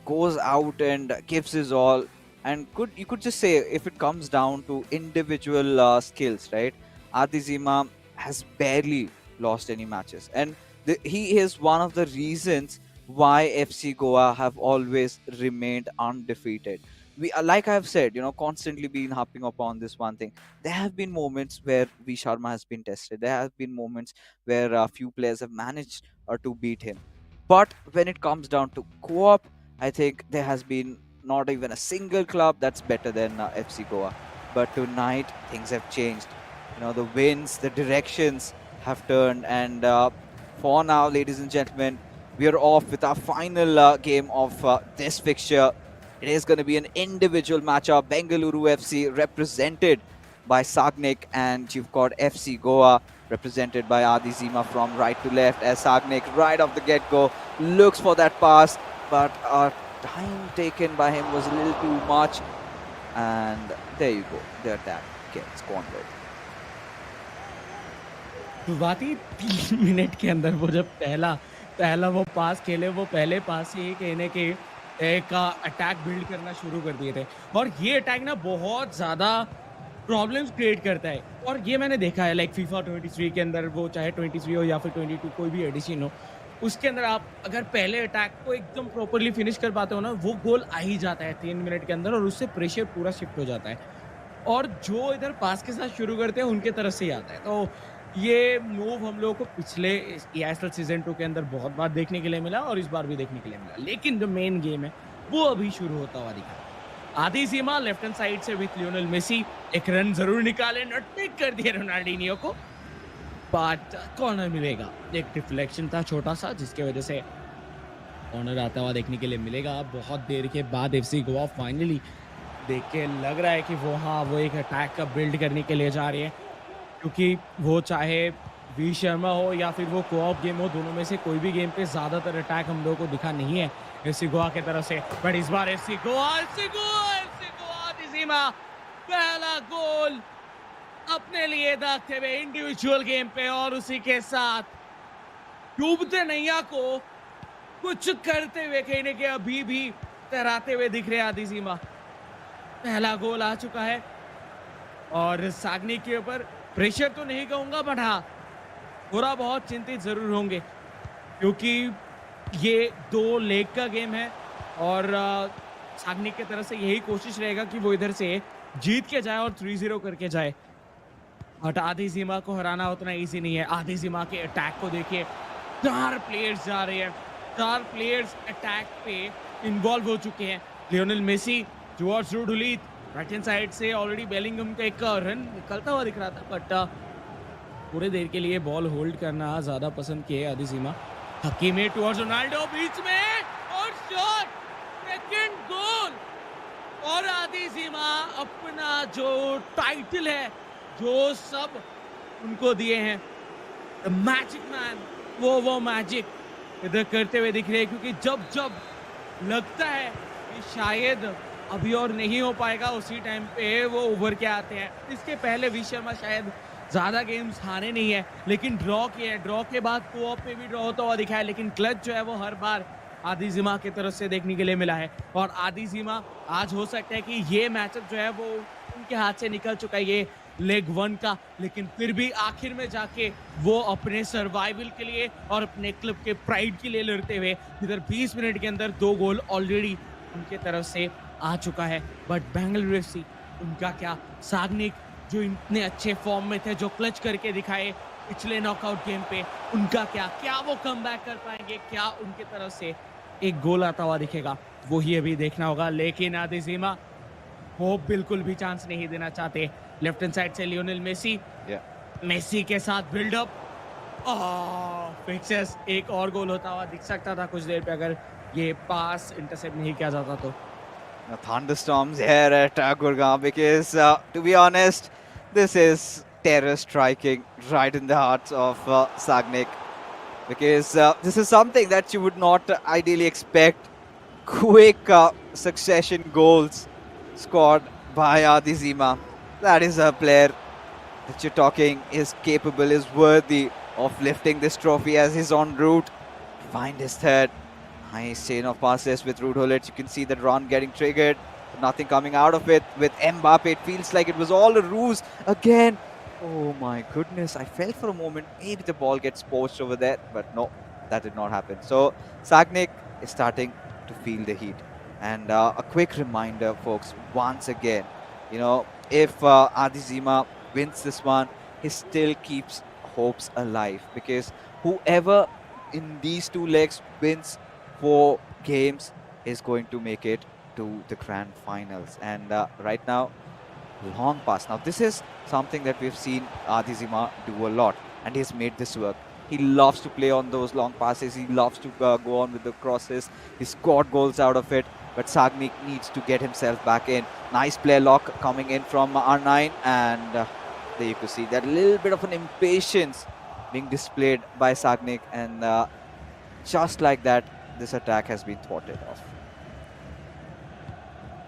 goes out and gives his all, and you could just say, if it comes down to individual skills, right, Adi Zima has barely lost any matches, and he is one of the reasons why FC Goa have always remained undefeated. We, like I've said, constantly been harping upon this one thing. There have been moments where V Sharma has been tested. There have been moments where a few players have managed to beat him. But when it comes down to co-op, I think there has been not even a single club that's better than FC Goa. But tonight, things have changed. The winds, the directions have turned. And for now, ladies and gentlemen, we are off with our final game of this fixture. It is going to be an individual matchup. Bengaluru FC represented by Sagnik, and you've got FC Goa represented by Adi Zima from right to left, as Sagnik right off the get-go looks for that pass, but a time taken by him was a little too much. And there you go, the attack gets squandered. शुरुआती 3 minute के अंदर वो जब पहला वो पास खेले, वो पहले पास से ही कहीं न कहीं एक अटैक बिल्ड करना शुरू कर दिए थे। और ये अटैक ना बहुत ज़्यादा प्रॉब्लम्स क्रिएट करता है। और ये मैंने देखा है लाइक फीफा 23 के अंदर, वो चाहे 23 हो या फिर 22 कोई भी एडिशन हो, उसके अंदर आप अगर पहले अटैक को एकदम प्रॉपर्ली फिनिश कर पाते हो ना, वो गोल आ ही जाता है 3 मिनट के अंदर और उससे प्रेशर पूरा शिफ्ट हो जाता है। और जो इधर पास के साथ शुरू करते हैं उनके तरफ से ही आता है। तो ये मूव हम लोगों को पिछले eISL सीजन 2 के अंदर बहुत बार देखने के लिए मिला और इस बार भी देखने के लिए मिला। लेकिन जो मेन गेम है वो अभी शुरू होता हुआ दिखा है। आधी सीमा लेफ्ट हैंड साइड से विथ लियोनेल मेसी एक रन जरूर निकाले, नटमेग कर दिए रोनाल्डिनियो को, बट कॉर्नर मिलेगा। एक डिफ्लेक्शन था छोटा सा जिसकी वजह से कॉर्नर आता हुआ देखने के लिए मिलेगा। बहुत देर के बाद एफसी गोवा फाइनली देख के लग रहा है कि वो एक अटैक का बिल्ड करने के लिए जा रही है, क्योंकि वो चाहे वी शर्मा हो या फिर वो कोऑप गेम हो, दोनों में से कोई भी गेम पे ज़्यादातर अटैक हम लोगों को दिखा नहीं है एफसी गोवा की तरफ से। बट इस बार एफसी गोवा आधी सीमा पहला गोल अपने लिए दागते हुए इंडिविजुअल गेम पे, और उसी के साथ डूबते नैया को कुछ करते हुए कहीं न कहीं अभी भी तैराते हुए दिख रहे आधी सीमा। पहला गोल आ चुका है और सागनी के ऊपर प्रेशर तो नहीं कहूंगा, बट हाँ थोड़ा बहुत चिंतित जरूर होंगे, क्योंकि ये 2 लेग का गेम है और सागनी की तरफ से यही कोशिश रहेगा कि वो इधर से जीत के जाए और 3-0 करके जाए। बट आधी सीमा को हराना उतना इजी नहीं है। आधी सीमा के अटैक को देखिए, 4 प्लेयर्स जा रहे हैं, 4 प्लेयर्स अटैक पे इन्वॉल्व हो चुके हैं। लियोनेल मेसी, जॉर्ज रूडुलित, राइट हैंड साइड से ऑलरेडी बेलिंगम का एक रन निकलता हुआ दिख रहा था, बट पूरे देर के लिए बॉल होल्ड करना ज़्यादा पसंद किए आधी सीमा। हकीमी टुवर्ड्स रोनाल्डो, बीच में और शॉट, सेकंड गोल। और आधी सीमा अपना जो टाइटल है, जो सब उनको दिए हैं द मैजिक मैन, वो मैजिक इधर करते हुए दिख रहे हैं, क्योंकि जब जब लगता है कि शायद अभी और नहीं हो पाएगा, उसी टाइम पे वो उभर के आते हैं। इसके पहले वी शर्मा शायद ज़्यादा गेम्स हारे नहीं है, लेकिन ड्रॉ किए हैं। ड्रॉ के बाद कोऑप पे भी ड्रॉ होता हुआ दिखा है, लेकिन क्लच जो है वो हर बार आधी सीमा की तरफ से देखने के लिए मिला है। और आधी सीमा आज हो सकता है कि ये मैचअप जो है वो उनके हाथ से निकल चुका है, ये लेग 1 का, लेकिन फिर भी आखिर में जाके वो अपने सर्वाइवल के लिए और अपने क्लब के प्राइड के लिए लड़ते हुए इधर 20 मिनट के अंदर 2 गोल ऑलरेडी उनके तरफ से आ चुका है। बट बेंगलुरु एफसी, उनका क्या? सागनिक जो इतने अच्छे फॉर्म में थे, जो क्लच करके दिखाए पिछले नॉकआउट गेम पे, उनका क्या वो कमबैक कर पाएंगे? क्या उनके तरफ से एक गोल आता हुआ दिखेगा? वो ही अभी देखना होगा। लेकिन आधी सीमा वो बिल्कुल भी चांस नहीं देना चाहते। लेफ्ट हैंड साइड से लियोनेल मेसी, मेसी के साथ बिल्डअप, फिक्सेस, एक और गोल होता हुआ दिख सकता था कुछ देर पे अगर ये पास इंटरसेप्ट नहीं किया जाता तो। Thunderstorms here at Gurgaon, because to be honest, this is terror striking right in the hearts of Sagnik, because this is something that you would not ideally expect. Quick succession goals scored by Adizima. That is a player that you're talking is capable, is worthy of lifting this trophy as he's en route to find his third. Nice chain of passes with Rudolitz. You can see that run getting triggered, but nothing coming out of it. With Mbappe, it feels like it was all a ruse again. Oh my goodness, I felt for a moment maybe the ball gets poached over there, but no, that did not happen. So Sagnik is starting to feel the heat. And a quick reminder, folks, once again, you know, if Adizima wins this one, he still keeps hopes alive, because whoever in these 2 legs wins 4 games is going to make it to the grand finals. And right now, long pass. Now this is something that we've seen Adizima do a lot, and he's made this work. He loves to play on those long passes. He loves to go on with the crosses. He scored goals out of it. But Sagnik needs to get himself back in. Nice player lock coming in from R9, and there you can see that little bit of an impatience being displayed by Sagnik, and just like that, this attack has been thwarted off.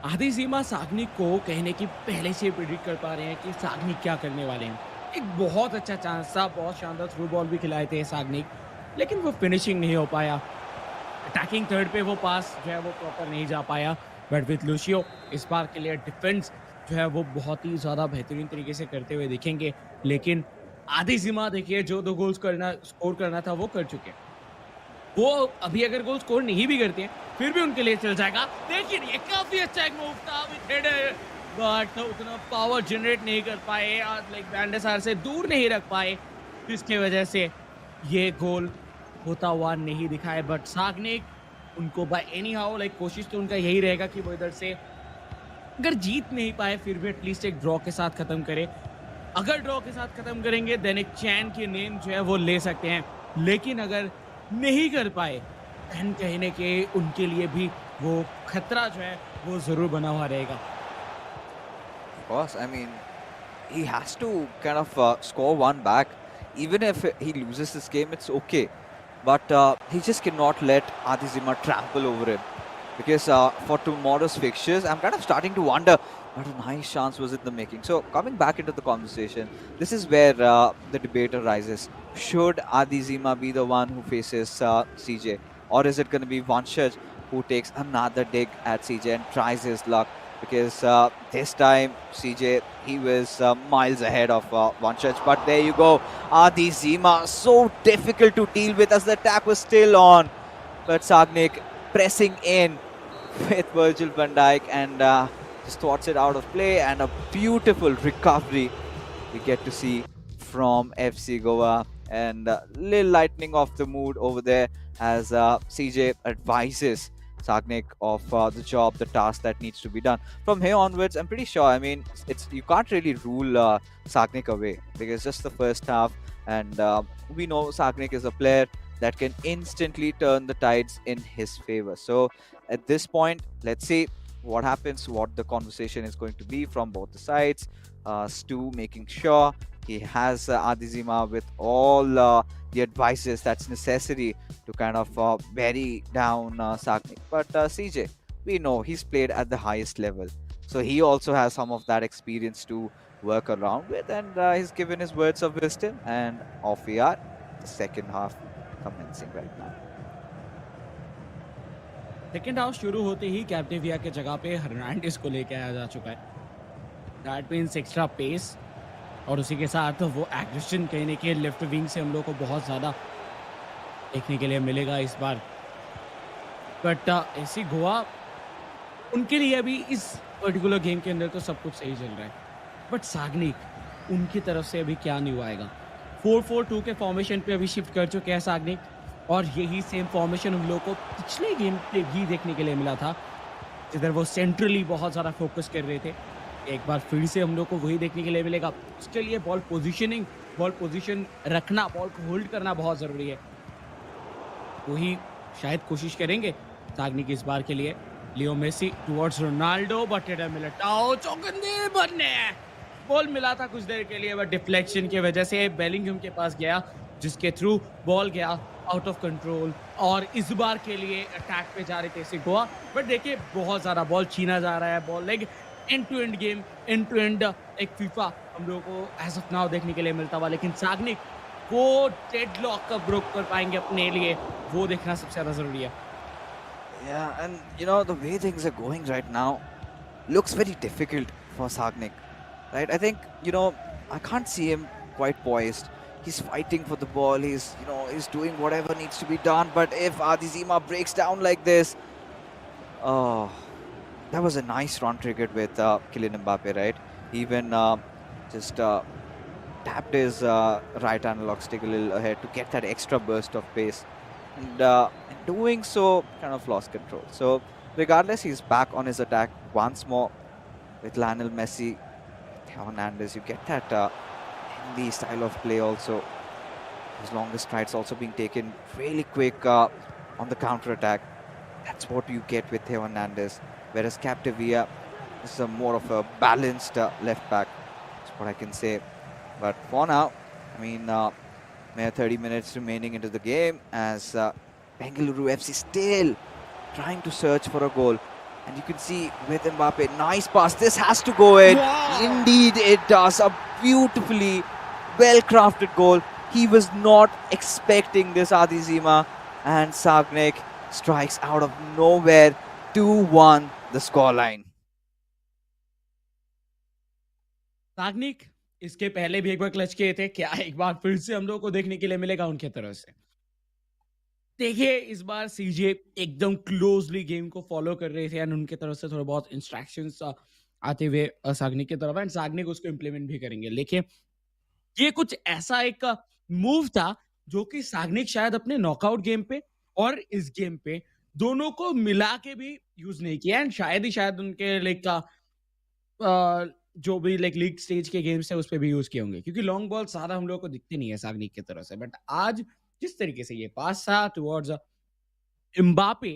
आधी सीमा साग्निक को कहने की पहले से predict कर पा रहे हैं कि साग्निक क्या करने वाले हैं। एक बहुत अच्छा चांस था, बहुत शानदार थ्रू बॉल भी खिलाए थे साग्निक, लेकिन वो फिनिशिंग नहीं हो पाया। अटैकिंग थर्ड पे वो पास जो है वो प्रॉपर नहीं जा पाया। बट विथ लुशियो इस बार के लिए डिफेंस जो है वो बहुत ही ज़्यादा बेहतरीन तरीके से करते हुए दिखेंगे। लेकिन आधी सीमा देखिए, जो 2 गोल्स करना स्कोर करना था वो कर चुके हैं। वो अभी अगर गोल स्कोर नहीं भी करते हैं, फिर भी उनके लिए चल जाएगा। लेकिन ये काफ़ी अच्छा एक मूव था विथ हेडर, बट उतना पावर जनरेट नहीं कर पाए और लाइक बैंडेसार से दूर नहीं रख पाए, जिसकी वजह से ये गोल होता हुआ नहीं दिखा है। बट साग्निक उनको बाय एनी हाउ लाइक कोशिश तो उनका यही रहेगा कि वो इधर से अगर जीत नहीं पाए फिर भी एटलीस्ट एक ड्रॉ के साथ खत्म करे। अगर ड्रॉ के साथ खत्म करेंगे देन एक चैन की नेम जो है वो ले सकते हैं। लेकिन अगर नहीं कर पाए देन कहीं न कहीं उनके लिए भी वो खतरा जो है वो ज़रूर बना हुआ रहेगा। Of course, I mean, he has to kind of score one back. Even if he loses this game, it's okay. But he just cannot let Adizima trample over him. Because for tomorrow's fixtures, I'm kind of starting to wonder what a nice chance was in the making. So coming back into the conversation, this is where the debate arises. Should Adizima be the one who faces CJ? Or is it going to be Vanshaj who takes another dig at CJ and tries his luck? Because this time CJ, he was miles ahead of Vanshaj. But there you go, Adizima, so difficult to deal with as the attack was still on. But Sagnik pressing in with Virgil van Dijk and just thwarts it out of play, and a beautiful recovery we get to see from FC Goa, and little lightening of the mood over there as CJ advises Sagnik of the job, the task that needs to be done. From here onwards, I'm pretty sure, I mean, it's you can't really rule Sagnik away, because just the first half, and we know Sagnik is a player that can instantly turn the tides in his favor. So at this point, let's see what happens, what the conversation is going to be from both the sides. Stu making sure he has Adizima with all the advices that's necessary to kind of bury down Sagnik. But CJ, we know he's played at the highest level, so he also has some of that experience to work around with, and he's given his words of wisdom, and off we are. The second half commencing right now. Second half शुरू होते ही कैप्टिविया के जगह पे Hernandez को लेके आया जा चुका है। दैट मीन्स एक्स्ट्रा पेस और उसी के साथ वो एग्रेशन कहने के लेफ्ट विंग से हम लोग को बहुत ज़्यादा देखने के लिए मिलेगा इस बार। बट ऐसी गोवा उनके लिए अभी इस पर्टिकुलर गेम के अंदर तो सब कुछ सही चल रहा है, बट साग्निक उनकी तरफ से अभी क्या नहीं आएगा। 4-4-2 के फॉर्मेशन पे अभी शिफ्ट कर चुके हैं साग्निक, और यही सेम फॉर्मेशन हम लोग को पिछले गेम पे भी देखने के लिए मिला था, जिधर वो सेंट्रली बहुत ज़्यादा फोकस कर रहे थे। एक बार फिर से हम लोग को वही देखने के लिए मिलेगा। उसके लिए बॉल पोजीशन रखना, बॉल को होल्ड करना बहुत ज़रूरी है। वही शायद कोशिश करेंगे साग्निक इस बार के लिए। Leo Messi towards Ronaldo, but Eder Militao चौकंदे बनने बॉल मिला था कुछ देर के लिए, बट डिफ्लेक्शन की वजह से बेलिंगहम के पास गया, जिसके थ्रू बॉल गया आउट ऑफ कंट्रोल, और इस बार के लिए अटैक पे जा रहे थे गोवा। बट देखिए बहुत ज़्यादा बॉल छीना जा रहा है, ball like end to end game, end to end एक फीफा हम लोगों को एज ऑफ नाउ देखने के लिए मिलता हुआ। लेकिन साग्निक वो डेडलॉक कब ब्रेक कर पाएंगे अपने लिए, वो देखना सबसे ज़्यादा ज़रूरी है। Yeah, and you know, the way things are going right now looks very difficult for Sagnik, right? I think, you know, I can't see him quite poised. He's fighting for the ball. He's doing whatever needs to be done. But if Adizima breaks down like this, oh, that was a nice run triggered with Kylian Mbappe, right? He even just tapped his right analog stick a little ahead to get that extra burst of pace. And in doing so, kind of lost control. So regardless, he's back on his attack once more with Lionel Messi, Theo Hernandez. You get that the style of play also. His longest strides also being taken really quick on the counter attack. That's what you get with Theo Hernandez. Whereas Capdevila is more of a balanced left back. That's what I can say. But for now, I mean, mere 30 minutes remaining into the game as Bengaluru FC still trying to search for a goal. And you can see with Mbappe, nice pass. This has to go in. Wow. Indeed, it does. A beautifully well-crafted goal. He was not expecting this, Adizima. And Sagnik strikes out of nowhere. 2-1 the scoreline. Sagnik इसके पहले भी एक बार clutch किए थे, क्या एक बार फिर से हम लोग को देखने के लिए मिलेगा उनके तरफ से? देखिए, इस बार सीजे एकदम क्लोजली गेम को फॉलो कर रहे थे एंड उनके तरफ से थोड़े बहुत इंस्ट्रक्शंस आते हुए साग्निक की तरफ एंड साग्निक उसको इम्प्लीमेंट भी करेंगे। लेकिन ये कुछ ऐसा एक मूव था जो कि साग्निक शायद अपने नॉकआउट गेम पे और इस गेम पे दोनों को मिला के भी यूज नहीं किया एंड शायद ही शायद उनके लाइक जो भी लाइक लीग स्टेज के गेम्स है उस पे भी यूज किए होंगे क्योंकि लॉन्ग बॉल ज्यादा हम लोग को दिखते नहीं है साग्निक की तरफ से। बट आज जिस तरीके से ये पास था टुवर्ड्स एम्बापे,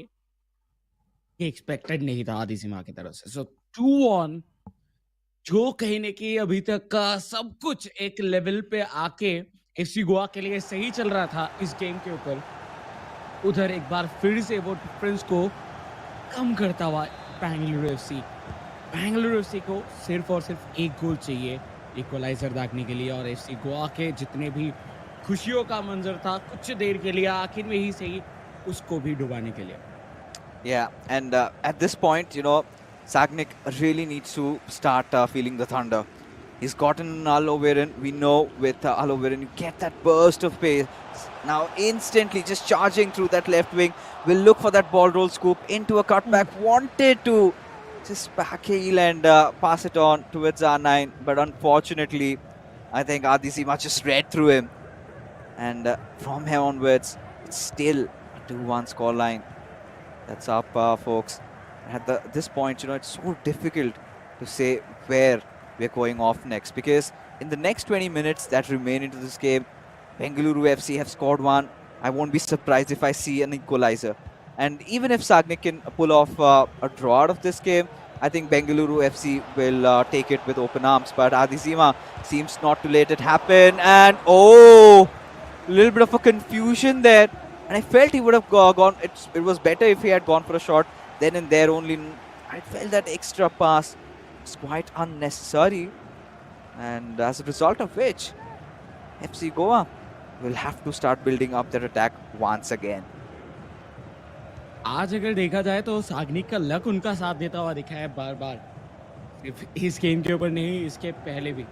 ये एक्सपेक्टेड नहीं था आदिसिमा की तरफ से। सो 2-1 जो कहीं न कहीं अभी तक का सब कुछ एक लेवल पे आके एफसी गोवा के लिए सही चल रहा था इस गेम के ऊपर, उधर एक बार फिर से वो डिफरेंस को कम करता हुआ बेंगलुरु एफसी। बेंगलुरु एफसी को सिर्फ और सिर्फ एक गोल चाहिए इक्वलाइजर दागने के लिए और एफसी गोवा के जितने भी खुशियों का मंजर था कुछ देर के लिए आखिर में ही सही उसको भी डुबाने के लिए। Yeah, and at this point, Sagnik really needs to start feeling the thunder. He's gotten Aloverin. We know with Aloverin, you get that burst of pace. Now, instantly just charging through that left wing. Will look for that ball roll scoop into a cutback. Wanted to just backheel and pass it on towards R9. But unfortunately, I think Adisima just read through him. And from here onwards, it's still a 2-1 scoreline. That's up, folks. At this point, it's so difficult to say where we're going off next because in the next 20 minutes that remain into this game, Bengaluru FC have scored one. I won't be surprised if I see an equalizer. And even if Sagnik can pull off a draw out of this game, I think Bengaluru FC will take it with open arms. But Adizima seems not to let it happen. And a little bit of a confusion there. And I felt he would have gone. It was better if he had gone for a shot then and there only. I felt that extra pass was quite unnecessary. And as a result of which, FC Goa will have to start building up their attack once again. आज अगर देखा जाए तो साग्निक का luck उनका साथ देता हुआ दिखा है बार बार, सिर्फ इस गेम के ऊपर नहीं इसके पहले भी।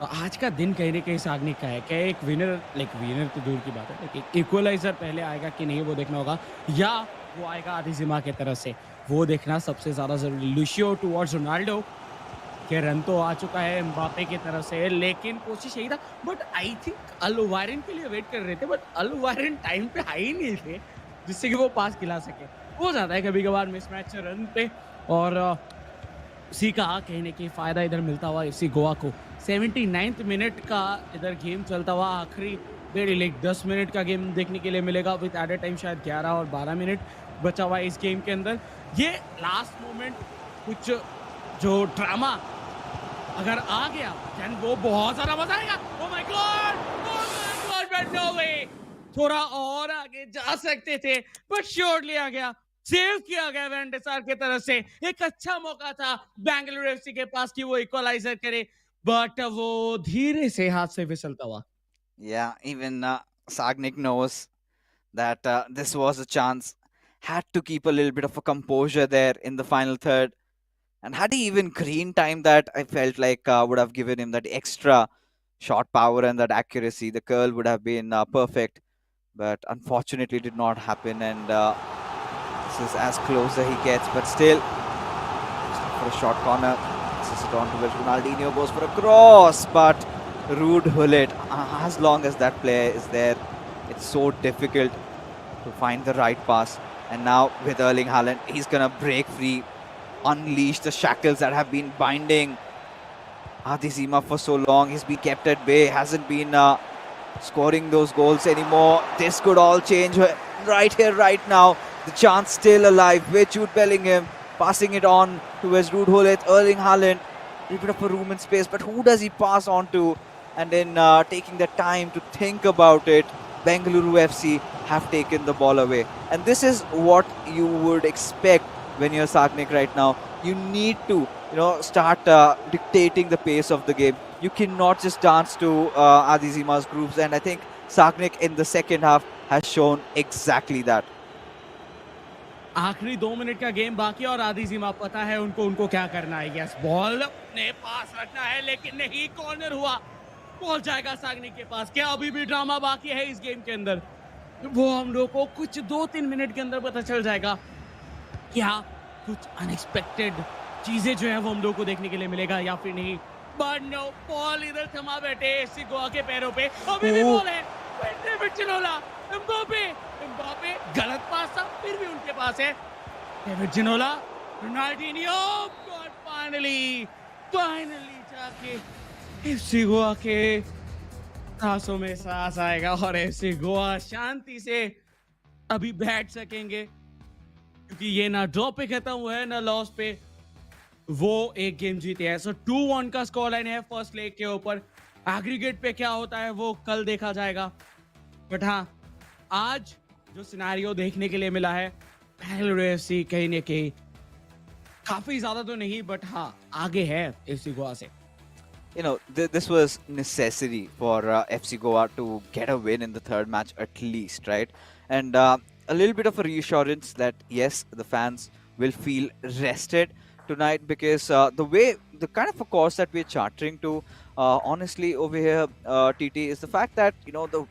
तो आज का दिन कहीं ना कहीं साग्निक का है। क्या एक विनर तो दूर की बात है, लेकिन इक्वलाइजर पहले आएगा कि नहीं वो देखना होगा या वो आएगा आदिजिमा की तरफ से, वो देखना सबसे ज्यादा जरूरी। लुशियो टुवर्ड्स रोनाल्डो के रन तो आ चुका है एम्बापे की तरफ से, लेकिन कोशिश यही था। बट आई थिंक अल्वारेन के लिए वेट कर रहे थे, बट अल्वारेन टाइम पे हाई नहीं थे जिससे कि वो पास खिला सके। हो जाता है कभी कभार मिसमैच रन पे और उसी का कहीं ना कहीं फायदा इधर मिलता हुआ एफसी गोवा को। 79th मिनट का इधर गेम चलता हुआ, आखिरी 10 मिनट का गेम देखने के लिए मिलेगा विद एडेड टाइम शायद 11 और 12 मिनट बचा हुआ है इस गेम के अंदर। ये लास्ट मोमेंट कुछ जो ड्रामा अगर आ गया देन वो बहुत ज्यादा मजा आएगा। Oh my god but no way, थोड़ा और आगे जा सकते थे बट श्योरली आ गया, सेव किया गया वेंडेसार की तरफ से। एक अच्छा मौका था बेंगलुरु एफसी के पास कि वो इक्वलाइजर करे, बट वो धीरे से हाथ से फिसलता हुआ। Yeah, even Sagnik knows that this was a chance. Had to keep a little bit of a composure there in the final third. And had he even green timed that, I felt like would have given him that extra shot power and that accuracy. The curl would have been perfect. But unfortunately did not happen. And this is as close as he gets. But still, for a short corner. This is it on to which Ronaldinho goes for a cross. But Rude Hullet, as long as that player is there, it's so difficult to find the right pass. And now with Erling Haaland, he's going to break free, unleash the shackles that have been binding Adizima for so long. He's been kept at bay, hasn't been scoring those goals anymore. This could all change right here, right now. The chance still alive with Jude Bellingham, passing it on towards Rude Hullet, Erling Haaland. A little bit of a room and space, but who does he pass on to? And then taking the time to think about it, Bengaluru FC have taken the ball away. And this is what you would expect when you're Sagnik right now. You need to, start dictating the pace of the game. You cannot just dance to Adizima's grooves, and I think Sagnik in the second half has shown exactly that. आखिरी 2 minute का game बाकी है और आधी सीमा पता है उनको क्या करना है। यस, बॉल अपने पास रखना है लेकिन नहीं, कॉर्नर हुआ, पहुंच जाएगा सागनिक के पास। क्या अभी भी ड्रामा बाकी है इस गेम के अंदर? वो हम लोग को कुछ 2-3 मिनट के अंदर पता चल जाएगा। क्या कुछ अनएक्सपेक्टेड चीजें जो है वो हम लोग को देखने के लिए मिलेगा या फिर नहीं? बट नो, बॉल इधर थमा बैठे एसी गोवा के पैरों पे। अभी भी बॉल है, डेविड जिनोला, एम्बापे गलत पास था, फिर भी उनके पास है। डेविड जिनोला, रोनाल्डिनियो, गॉड फाइनली जाके एफसी गोवा के सांसों में सांस आएगा और एफसी गोवा शांति से अभी बैठ सकेंगे, क्योंकि ये ना ड्रॉ पे खत्म हुआ है ना लॉस पे, वो एक गेम जीते हैं। सो 2-1 का स्कोर लाइन है फर्स्ट लेग के ऊपर। एग्रीगेट पे क्या होता है वो कल देखा जाएगा, बट हाँ, आज जो सिनेरियो देखने के लिए मिला है, बेंगलुरु एफसी कहीं ना कहीं काफी ज्यादा तो नहीं, बट हाँ आगे है एफसी गोवा से। This was necessary for FC Goa to get a win in the third match at least, right? And a little bit of a reassurance that yes, the fans will feel rested tonight, because the kind of a course that we're chartering to, honestly, over here, TT, is the fact that the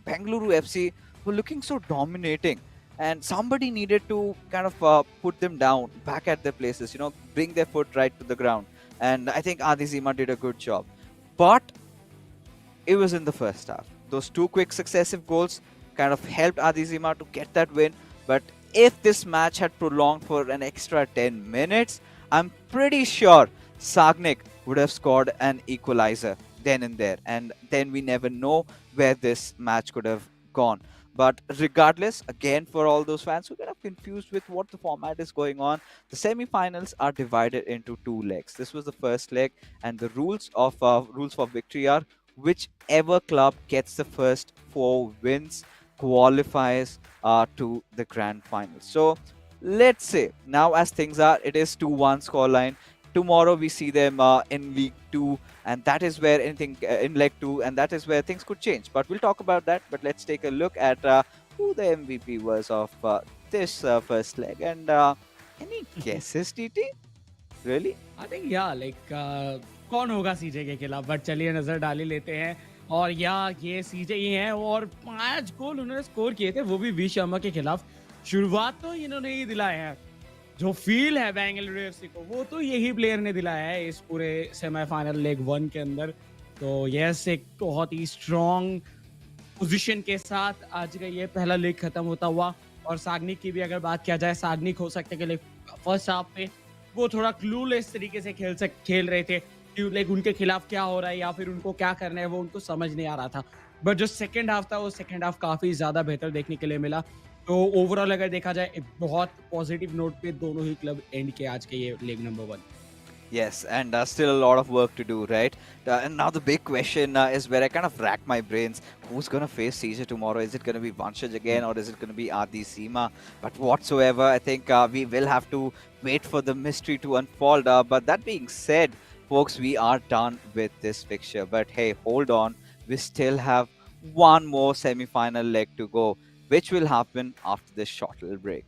Bengaluru FC were looking so dominating, and somebody needed to kind of put them down back at their places, bring their foot right to the ground. And I think Adizima did a good job. But it was in the first half. Those two quick successive goals kind of helped Adizima to get that win. But if this match had prolonged for an extra 10 minutes, I'm pretty sure Sagnik would have scored an equalizer then and there. And then we never know where this match could have gone. But regardless, again, for all those fans who are kind of confused with what the format is going on, the semi-finals are divided into two legs. This was the first leg, and the rules for victory are whichever club gets the first 4 wins qualifies to the grand final. So let's say now, as things are, it is 2-1 scoreline. Tomorrow we see them in League 2, and that is where anything in Leg 2, and that is where things could change. But we'll talk about that. But let's take a look at who the MVP was of this first leg. And any guesses, TT? Really? I think कौन होगा सीजे के खिलाफ, but चलिए नजर डाल ही लेते हैं। और ये सीजे ही हैं और 5 गोल उन्होंने स्कोर किए थे, वो भी वी शर्मा के खिलाफ। शुरुआत तो इन्होंने ही दिलाया है, जो फील है बेंगलुरु एफसी को वो तो यही प्लेयर ने दिलाया है इस पूरे सेमीफाइनल लेग 1 के अंदर। तो यस, एक बहुत ही स्ट्रॉन्ग पोजीशन के साथ आज का ये पहला लेग खत्म होता हुआ। और सागनिक की भी अगर बात किया जाए, सागनिक हो सकता है कि फर्स्ट हाफ पे वो थोड़ा क्लूलेस तरीके से खेल रहे थे कि उनके खिलाफ क्या हो रहा है या फिर उनको क्या करना है, वो उनको समझ नहीं आ रहा था। बट जो सेकेंड हाफ था, वो सेकेंड हाफ काफी ज्यादा बेहतर देखने के लिए मिला। तो ओवरऑल अगर देखा जाए, एक बहुत पॉजिटिव नोट पे दोनों ही क्लब एंड के आज के ये leg number 1। Yes, and still a lot of work to do, right? And now the big question is where I kind of rack my brains. Who's going to face CJ tomorrow? Is it going to be Vanshaj again, or is it going to be Adi Seema? But whatsoever, I think we will have to wait for the mystery to unfold. But that being said, folks, we are done with this fixture. But hey, hold on. We still have one more semi-final leg to go, which will happen after this short little break.